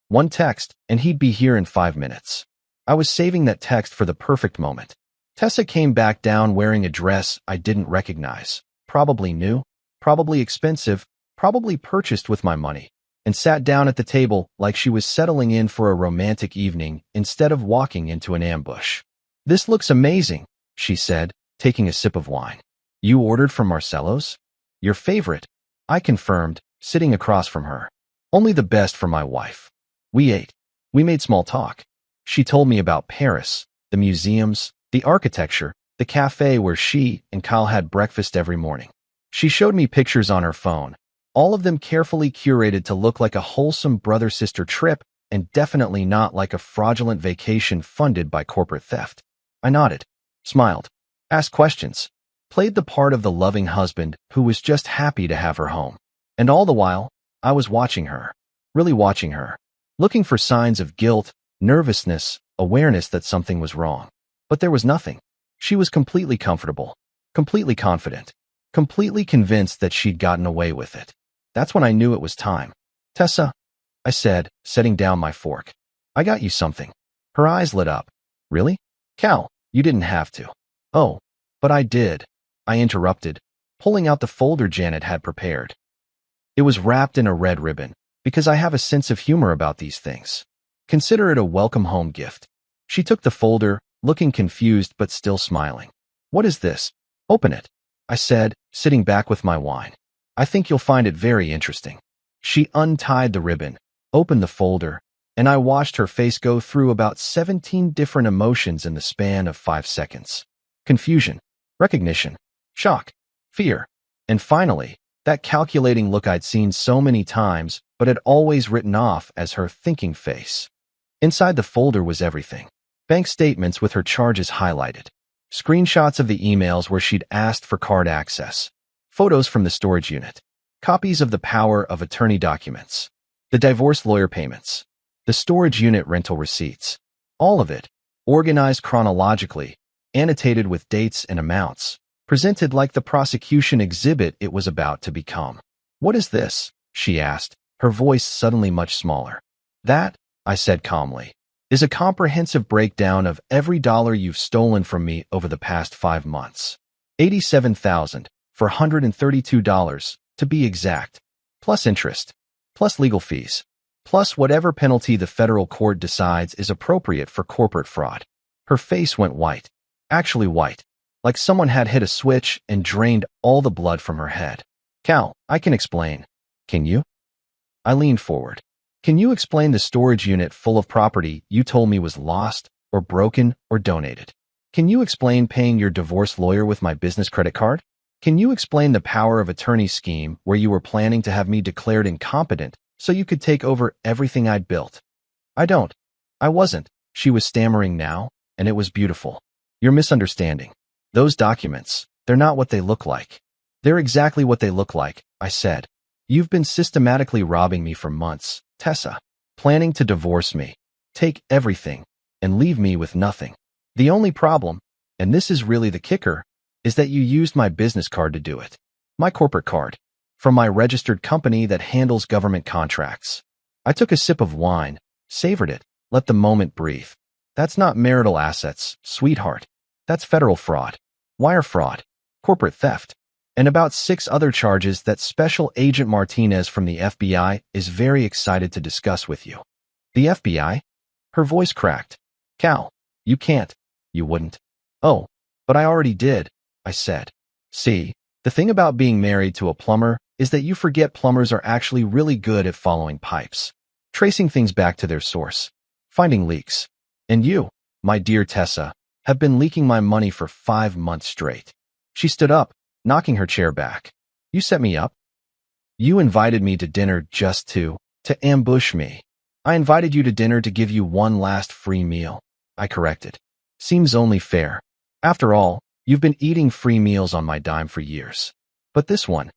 1 text, and he'd be here in 5 minutes. I was saving that text for the perfect moment. Tessa came back down wearing a dress I didn't recognize, probably new, probably expensive, probably purchased with my money, and sat down at the table like she was settling in for a romantic evening instead of walking into an ambush. This looks amazing, she said, taking a sip of wine. You ordered from Marcello's? Your favorite, I confirmed, sitting across from her. Only the best for my wife. We ate. We made small talk. She told me about Paris, the museums, the architecture, the cafe where she and Kyle had breakfast every morning. She showed me pictures on her phone, all of them carefully curated to look like a wholesome brother-sister trip and definitely not like a fraudulent vacation funded by corporate theft. I nodded, smiled. asked questions, played the part of the loving husband who was just happy to have her home. And all the while, I was watching her, really watching her, looking for signs of guilt, nervousness, awareness that something was wrong. But there was nothing. She was completely comfortable, completely confident, completely convinced that she'd gotten away with it. That's when I knew it was time. Tessa, I said, setting down my fork. I got you something. Her eyes lit up. Really? Cal, you didn't have to. Oh, but I did, I interrupted, pulling out the folder Janet had prepared. It was wrapped in a red ribbon, because I have a sense of humor about these things. Consider it a welcome home gift. She took the folder, looking confused but still smiling. What is this? Open it, I said, sitting back with my wine. I think you'll find it very interesting. She untied the ribbon, opened the folder, and I watched her face go through about 17 different emotions in the span of 5 seconds. Confusion, recognition, shock, fear, and finally, that calculating look I'd seen so many times but had always written off as her thinking face. Inside the folder was everything. Bank statements with her charges highlighted, screenshots of the emails where she'd asked for card access, photos from the storage unit, copies of the power of attorney documents, the divorce lawyer payments, the storage unit rental receipts, all of it, organized chronologically, annotated with dates and amounts, presented like the prosecution exhibit it was about to become. What is this? She asked, her voice suddenly much smaller. That, I said calmly, is a comprehensive breakdown of every dollar you've stolen from me over the past 5 months. $87,432, to be exact, plus interest, plus legal fees, plus whatever penalty the federal court decides is appropriate for corporate fraud. Her face went white, actually white, like someone had hit a switch and drained all the blood from her head. Cal, I can explain. Can you? I leaned forward. Can you explain the storage unit full of property you told me was lost, or broken, or donated? Can you explain paying your divorce lawyer with my business credit card? Can you explain the power of attorney scheme where you were planning to have me declared incompetent so you could take over everything I'd built? I don't. I wasn't. She was stammering now, and it was beautiful. You're misunderstanding. Those documents, they're not what they look like. They're exactly what they look like, I said. You've been systematically robbing me for months, Tessa, planning to divorce me, take everything, and leave me with nothing. The only problem, and this is really the kicker, is that you used my business card to do it. My corporate card, from my registered company that handles government contracts. I took a sip of wine, savored it, let the moment breathe. That's not marital assets, sweetheart. That's federal fraud, wire fraud, corporate theft, and about 6 other charges that Special Agent Martinez from the FBI is very excited to discuss with you. The FBI? Her voice cracked. Cal, you can't. You wouldn't. Oh, but I already did, I said. See, the thing about being married to a plumber is that you forget plumbers are actually really good at following pipes, tracing things back to their source, finding leaks. And you, my dear Tessa, have been leaking my money for 5 months straight. She stood up, knocking her chair back. You set me up? You invited me to dinner just to ambush me. I invited you to dinner to give you one last free meal, I corrected. Seems only fair. After all, you've been eating free meals on my dime for years. But this one,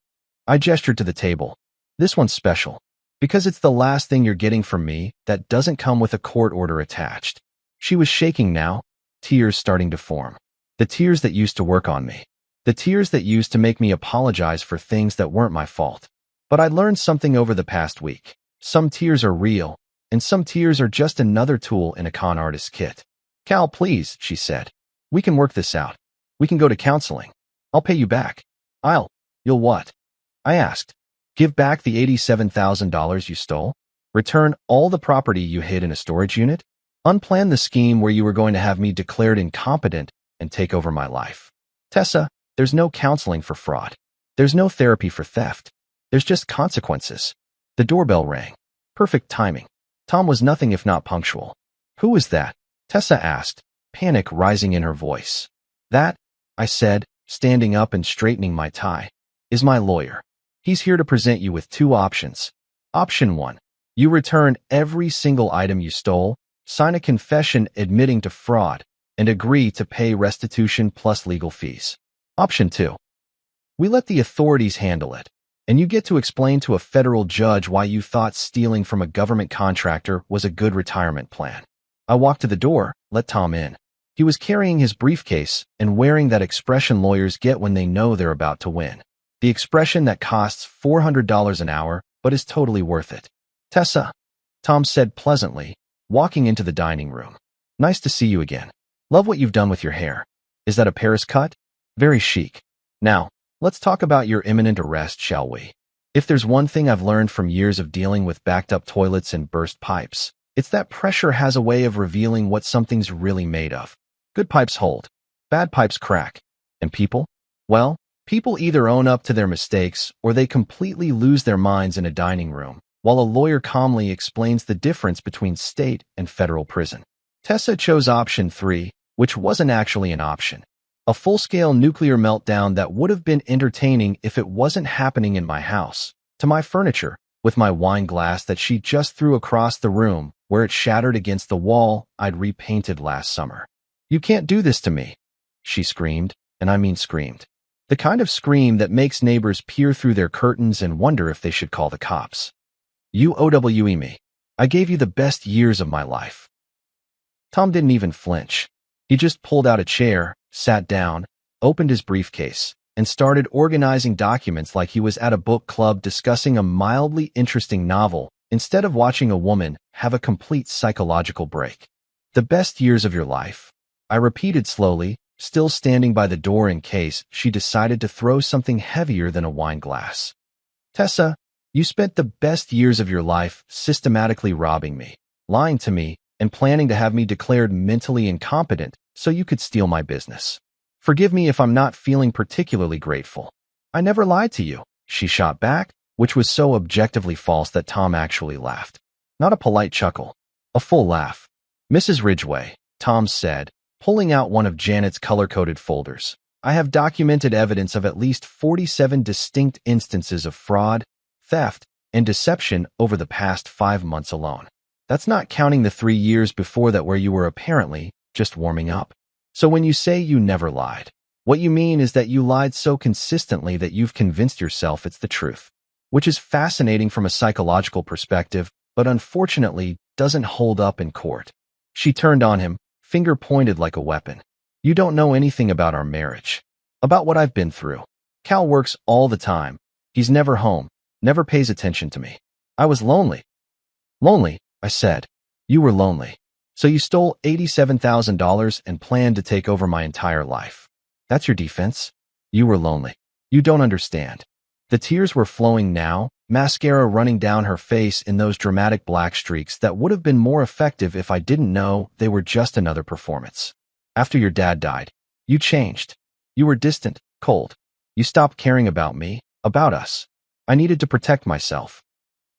I gestured to the table. This one's special, because it's the last thing you're getting from me that doesn't come with a court order attached. She was shaking now, tears starting to form. The tears that used to work on me. The tears that used to make me apologize for things that weren't my fault. But I learned something over the past week. Some tears are real, and some tears are just another tool in a con artist's kit. Cal, please, she said. We can work this out. We can go to counseling. I'll pay you back. You'll what? I asked. Give back the $87,000 you stole? Return all the property you hid in a storage unit? Unplan the scheme where you were going to have me declared incompetent and take over my life. Tessa, there's no counseling for fraud. There's no therapy for theft. There's just consequences. The doorbell rang. Perfect timing. Tom was nothing if not punctual. Who was that? Tessa asked, panic rising in her voice. That, I said, standing up and straightening my tie, is my lawyer. He's here to present you with 2 options. Option 1. You return every single item you stole, sign a confession admitting to fraud, and agree to pay restitution plus legal fees. Option 2. We let the authorities handle it, and you get to explain to a federal judge why you thought stealing from a government contractor was a good retirement plan. I walked to the door, let Tom in. He was carrying his briefcase and wearing that expression lawyers get when they know they're about to win. The expression that costs $400 an hour, but is totally worth it. Tessa, Tom said pleasantly, walking into the dining room. Nice to see you again. Love what you've done with your hair. Is that a Paris cut? Very chic. Now, let's talk about your imminent arrest, shall we? If there's one thing I've learned from years of dealing with backed-up toilets and burst pipes, it's that pressure has a way of revealing what something's really made of. Good pipes hold. Bad pipes crack. And people? Well, people either own up to their mistakes or they completely lose their minds in a dining room, while a lawyer calmly explains the difference between state and federal prison. Tessa chose option 3, which wasn't actually an option. A full-scale nuclear meltdown that would have been entertaining if it wasn't happening in my house, to my furniture, with my wine glass that she just threw across the room, where it shattered against the wall I'd repainted last summer. "You can't do this to me," she screamed, and I mean screamed. The kind of scream that makes neighbors peer through their curtains and wonder if they should call the cops. "You OWE me. I gave you the best years of my life." Tom didn't even flinch. He just pulled out a chair, sat down, opened his briefcase, and started organizing documents like he was at a book club discussing a mildly interesting novel, instead of watching a woman have a complete psychological break. "The best years of your life," I repeated slowly, still standing by the door in case she decided to throw something heavier than a wine glass. "Tessa, you spent the best years of your life systematically robbing me, lying to me, and planning to have me declared mentally incompetent so you could steal my business. Forgive me if I'm not feeling particularly grateful." "I never lied to you," she shot back, which was so objectively false that Tom actually laughed. Not a polite chuckle, a full laugh. "Mrs. Ridgway," Tom said, pulling out one of Janet's color-coded folders, "I have documented evidence of at least 47 distinct instances of fraud, theft, and deception over the past 5 months alone. That's not counting the 3 years before that where you were apparently just warming up. So when you say you never lied, what you mean is that you lied so consistently that you've convinced yourself it's the truth, which is fascinating from a psychological perspective, but unfortunately doesn't hold up in court." She turned on him, finger pointed like a weapon. "You don't know anything about our marriage, about what I've been through. Cal works all the time. He's never home, never pays attention to me. I was lonely." "Lonely," I said. "You were lonely. So you stole $87,000 and planned to take over my entire life. That's your defense? You were lonely. You don't understand." The tears were flowing now, mascara running down her face in those dramatic black streaks that would have been more effective if I didn't know they were just another performance. "After your dad died, you changed. You were distant, cold. You stopped caring about me, about us. I needed to protect myself."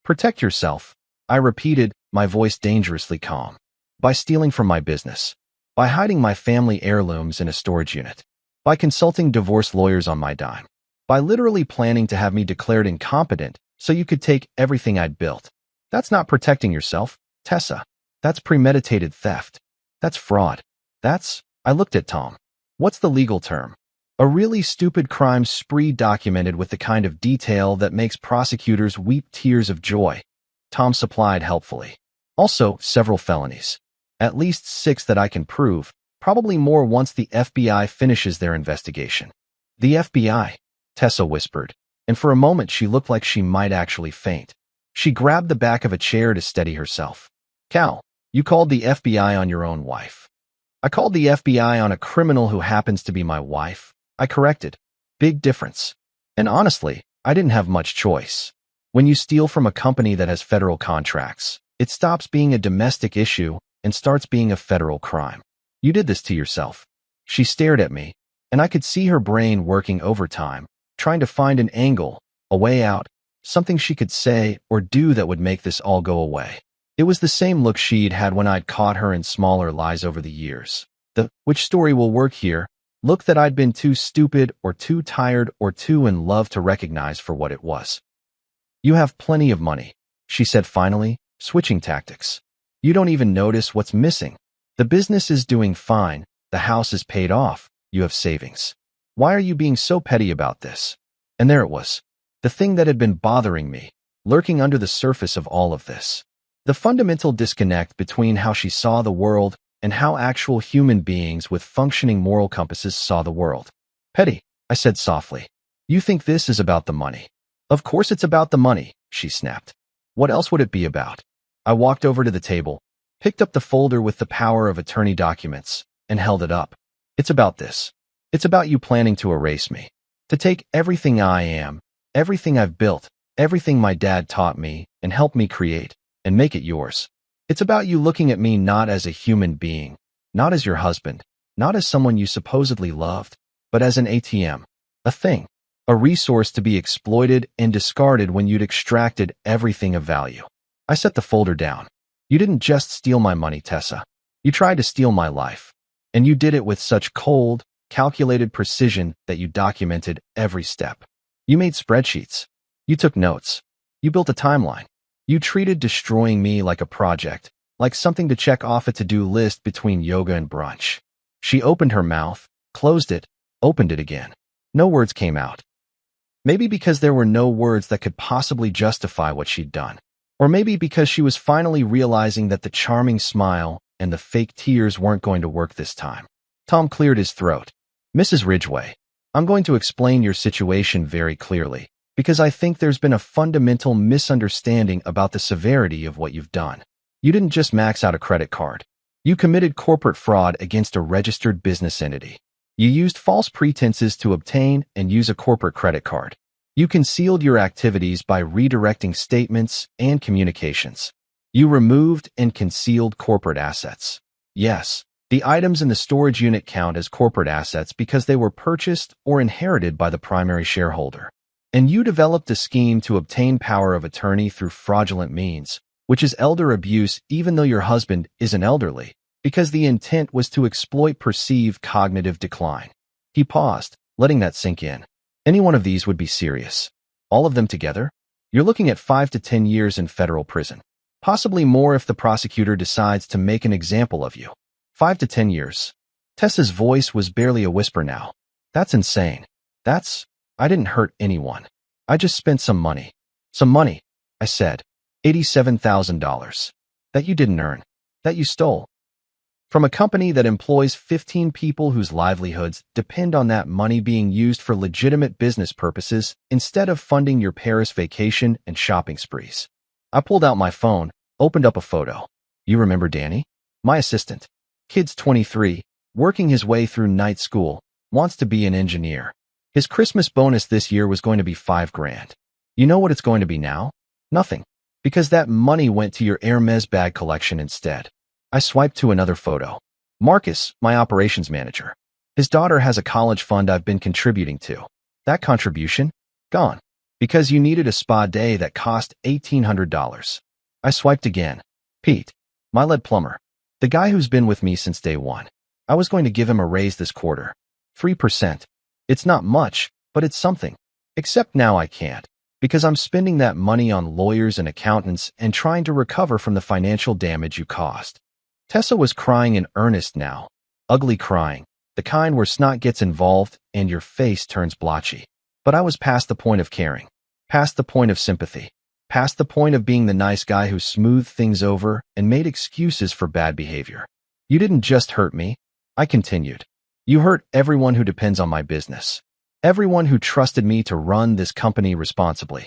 "Protect yourself," I repeated, my voice dangerously calm. "By stealing from my business. By hiding my family heirlooms in a storage unit. By consulting divorce lawyers on my dime. By literally planning to have me declared incompetent so you could take everything I'd built. That's not protecting yourself, Tessa. That's premeditated theft. That's fraud. I looked at Tom. What's the legal term? A really stupid crime spree documented with the kind of detail that makes prosecutors weep tears of joy." Tom supplied helpfully. "Also, several felonies. At least 6 that I can prove, probably more once the FBI finishes their investigation." "The FBI," Tessa whispered, and for a moment she looked like she might actually faint. She grabbed the back of a chair to steady herself. "Cal, you called the FBI on your own wife." "I called the FBI on a criminal who happens to be my wife," I corrected. "Big difference. And honestly, I didn't have much choice. When you steal from a company that has federal contracts, it stops being a domestic issue and starts being a federal crime. You did this to yourself." She stared at me, and I could see her brain working overtime, trying to find an angle, a way out, something she could say or do that would make this all go away. It was the same look she'd had when I'd caught her in smaller lies over the years. The "which story will work here" look that I'd been too stupid or too tired or too in love to recognize for what it was. "You have plenty of money," she said finally, switching tactics. "You don't even notice what's missing. The business is doing fine, The house is paid off. You have savings. Why are you being so petty about this? And there it was. The thing that had been bothering me, lurking under the surface of all of this. The fundamental disconnect between how she saw the world and how actual human beings with functioning moral compasses saw the world. Petty, I said softly. You think this is about the money? Of course it's about the money, she snapped. What else would it be about? I walked over to the table, picked up the folder with the power of attorney documents, and held it up. It's about this. It's about you planning to erase me. To take everything I am, everything I've built, everything my dad taught me and helped me create, and make it yours. It's about you looking at me not as a human being, not as your husband, not as someone you supposedly loved, but as an ATM, a thing, a resource to be exploited and discarded when you'd extracted everything of value. I set the folder down. You didn't just steal my money, Tessa. You tried to steal my life. And you did it with such cold, calculated precision that you documented every step. You made spreadsheets. You took notes. You built a timeline. You treated destroying me like a project, like something to check off a to-do list between yoga and brunch. She opened her mouth, closed it, opened it again. No words came out. Maybe because there were no words that could possibly justify what she'd done. Or maybe because she was finally realizing that the charming smile and the fake tears weren't going to work this time. Tom cleared his throat. Mrs. Ridgway, I'm going to explain your situation very clearly, because I think there's been a fundamental misunderstanding about the severity of what you've done. You didn't just max out a credit card. You committed corporate fraud against a registered business entity. You used false pretenses to obtain and use a corporate credit card. You concealed your activities by redirecting statements and communications. You removed and concealed corporate assets. Yes, the items in the storage unit count as corporate assets because they were purchased or inherited by the primary shareholder. And you developed a scheme to obtain power of attorney through fraudulent means, which is elder abuse even though your husband isn't elderly, because the intent was to exploit perceived cognitive decline. He paused, letting that sink in. Any one of these would be serious. All of them together? You're looking at 5 to 10 years in federal prison. Possibly more if the prosecutor decides to make an example of you. 5 to 10 years. Tessa's voice was barely a whisper now. That's insane. I didn't hurt anyone. I just spent some money. Some money, I said. $87,000. That you didn't earn. That you stole. From a company that employs 15 people whose livelihoods depend on that money being used for legitimate business purposes instead of funding your Paris vacation and shopping sprees. I pulled out my phone, opened up a photo. You remember Danny? My assistant. Kid's 23, working his way through night school, wants to be an engineer. His Christmas bonus this year was going to be $5,000. You know what it's going to be now? Nothing. Because that money went to your Hermes bag collection instead. I swiped to another photo. Marcus, my operations manager. His daughter has a college fund I've been contributing to. That contribution? Gone. Because you needed a spa day that cost $1,800. I swiped again. Pete, my lead plumber. The guy who's been with me since day one. I was going to give him a raise this quarter. 3%. It's not much, but it's something. Except now I can't. Because I'm spending that money on lawyers and accountants and trying to recover from the financial damage you caused. Tessa was crying in earnest now. Ugly crying. The kind where snot gets involved and your face turns blotchy. But I was past the point of caring. Past the point of sympathy. Past the point of being the nice guy who smoothed things over and made excuses for bad behavior. You didn't just hurt me. I continued. You hurt everyone who depends on my business. Everyone who trusted me to run this company responsibly.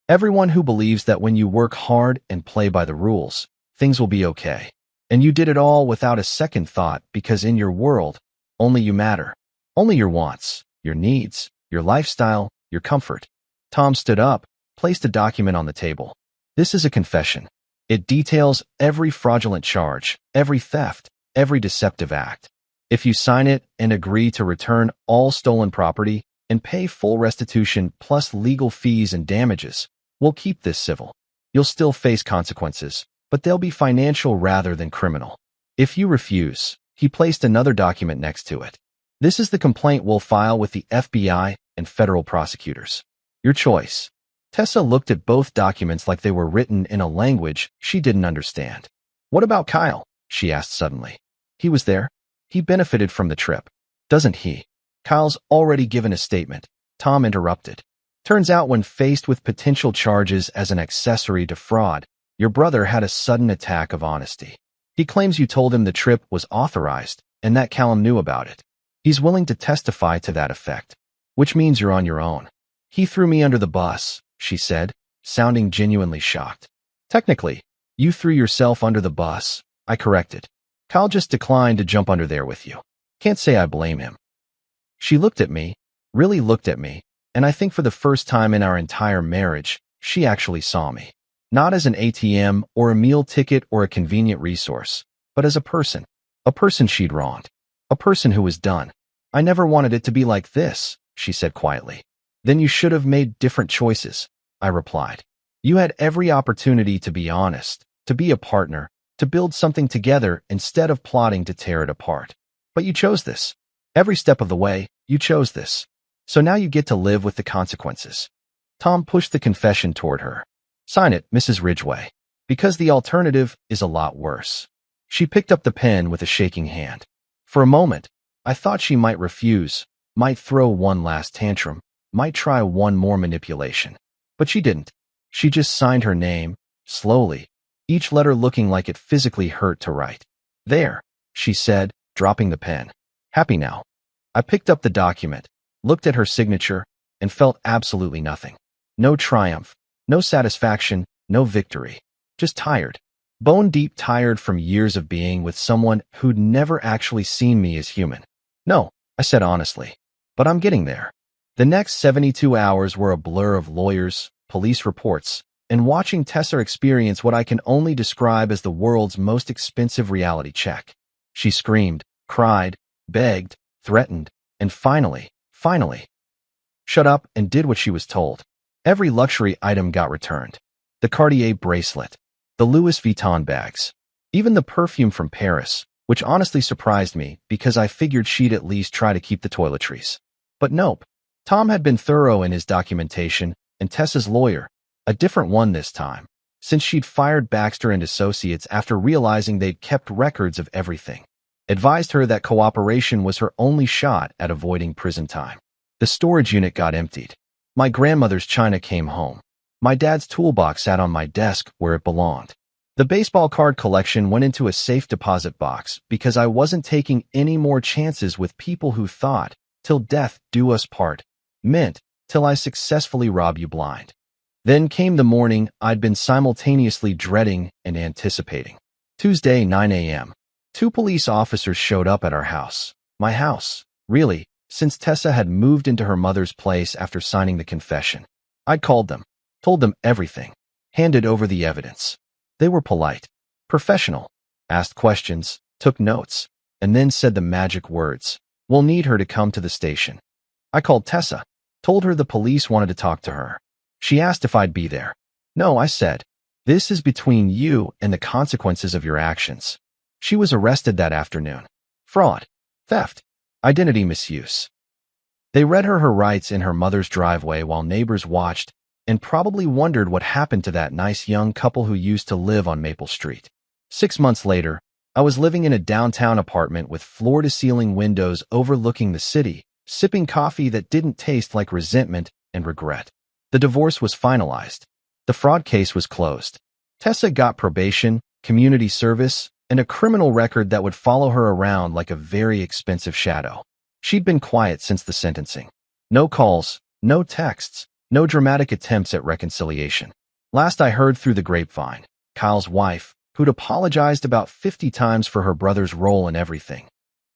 Everyone who believes that when you work hard and play by the rules, things will be okay. And you did it all without a second thought because in your world, only you matter. Only your wants, your needs, your lifestyle, your comfort. Tom stood up, placed a document on the table. This is a confession. It details every fraudulent charge, every theft, every deceptive act. If you sign it and agree to return all stolen property and pay full restitution plus legal fees and damages, we'll keep this civil. You'll still face consequences, but they'll be financial rather than criminal. If you refuse, he placed another document next to it. This is the complaint we'll file with the FBI and federal prosecutors. Your choice. Tessa looked at both documents like they were written in a language she didn't understand. What about Kyle? She asked suddenly. He was there? He benefited from the trip, doesn't he? Kyle's already given a statement. Tom interrupted. Turns out when faced with potential charges as an accessory to fraud, your brother had a sudden attack of honesty. He claims you told him the trip was authorized and that Callum knew about it. He's willing to testify to that effect, which means you're on your own. He threw me under the bus, she said, sounding genuinely shocked. Technically, you threw yourself under the bus, I corrected. Kyle just declined to jump under there with you. Can't say I blame him. She looked at me, really looked at me, and I think for the first time in our entire marriage, she actually saw me. Not as an ATM or a meal ticket or a convenient resource, but as a person she'd wronged, a person who was done. I never wanted it to be like this, she said quietly. Then you should have made different choices, I replied. You had every opportunity to be honest, to be a partner, to build something together instead of plotting to tear it apart. But you chose this. Every step of the way, you chose this. So now you get to live with the consequences. Tom pushed the confession toward her. Sign it, Mrs. Ridgway, because the alternative is a lot worse. She picked up the pen with a shaking hand. For a moment, I thought she might refuse, might throw one last tantrum, might try one more manipulation. But she didn't. She just signed her name, slowly, each letter looking like it physically hurt to write. There, she said, dropping the pen. Happy now. I picked up the document, looked at her signature, and felt absolutely nothing. No triumph, no satisfaction, no victory. Just tired. Bone-deep tired from years of being with someone who'd never actually seen me as human. No, I said honestly. But I'm getting there. The next 72 hours were a blur of lawyers, police reports, and watching Tessa experience what I can only describe as the world's most expensive reality check. She screamed, cried, begged, threatened, and finally, shut up and did what she was told. Every luxury item got returned. The Cartier bracelet, the Louis Vuitton bags, even the perfume from Paris, which honestly surprised me because I figured she'd at least try to keep the toiletries. But nope. Tom had been thorough in his documentation, and Tessa's lawyer, a different one this time, since she'd fired Baxter and Associates after realizing they'd kept records of everything, advised her that cooperation was her only shot at avoiding prison time. The storage unit got emptied. My grandmother's china came home. My dad's toolbox sat on my desk where it belonged. The baseball card collection went into a safe deposit box because I wasn't taking any more chances with people who thought, till death do us part, meant, till I successfully rob you blind. Then came the morning I'd been simultaneously dreading and anticipating. Tuesday, 9 a.m. 2 police officers showed up at our house. My house, really, since Tessa had moved into her mother's place after signing the confession. I'd called them, told them everything, handed over the evidence. They were polite, professional, asked questions, took notes, and then said the magic words, "We'll need her to come to the station." I called Tessa, told her the police wanted to talk to her. She asked if I'd be there. No, I said, this is between you and the consequences of your actions. She was arrested that afternoon. Fraud, theft, identity misuse. They read her rights in her mother's driveway while neighbors watched and probably wondered what happened to that nice young couple who used to live on Maple Street. 6 months later, I was living in a downtown apartment with floor-to-ceiling windows overlooking the city, sipping coffee that didn't taste like resentment and regret. The divorce was finalized. The fraud case was closed. Tessa got probation, community service, and a criminal record that would follow her around like a very expensive shadow. She'd been quiet since the sentencing. No calls, no texts, no dramatic attempts at reconciliation. Last I heard through the grapevine, Kyle's wife, who'd apologized about 50 times for her brother's role in everything.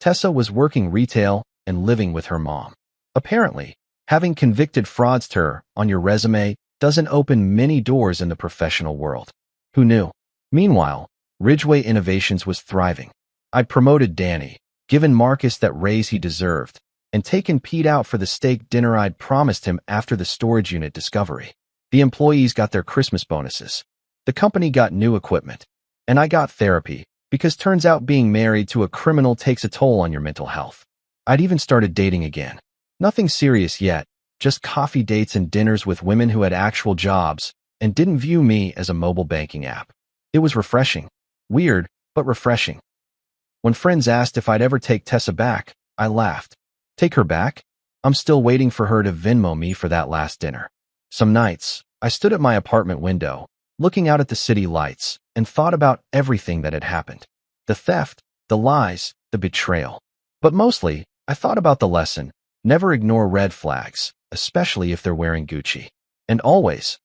Tessa was working retail and living with her mom. Apparently, having convicted fraudster on your resume doesn't open many doors in the professional world. Who knew? Meanwhile, Ridgway Innovations was thriving. I'd promoted Danny, given Marcus that raise he deserved, and taken Pete out for the steak dinner I'd promised him after the storage unit discovery. The employees got their Christmas bonuses. The company got new equipment. And I got therapy, because turns out being married to a criminal takes a toll on your mental health. I'd even started dating again. Nothing serious yet, just coffee dates and dinners with women who had actual jobs and didn't view me as a mobile banking app. It was refreshing. Weird, but refreshing. When friends asked if I'd ever take Tessa back, I laughed. Take her back? I'm still waiting for her to Venmo me for that last dinner. Some nights, I stood at my apartment window, looking out at the city lights, and thought about everything that had happened. The theft, the lies, the betrayal. But mostly, I thought about the lesson: never ignore red flags, especially if they're wearing Gucci. And always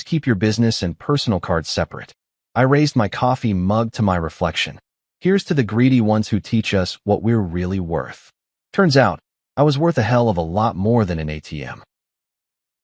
keep your business and personal cards separate. I raised my coffee mug to my reflection. Here's to the greedy ones who teach us what we're really worth. Turns out, I was worth a hell of a lot more than an ATM.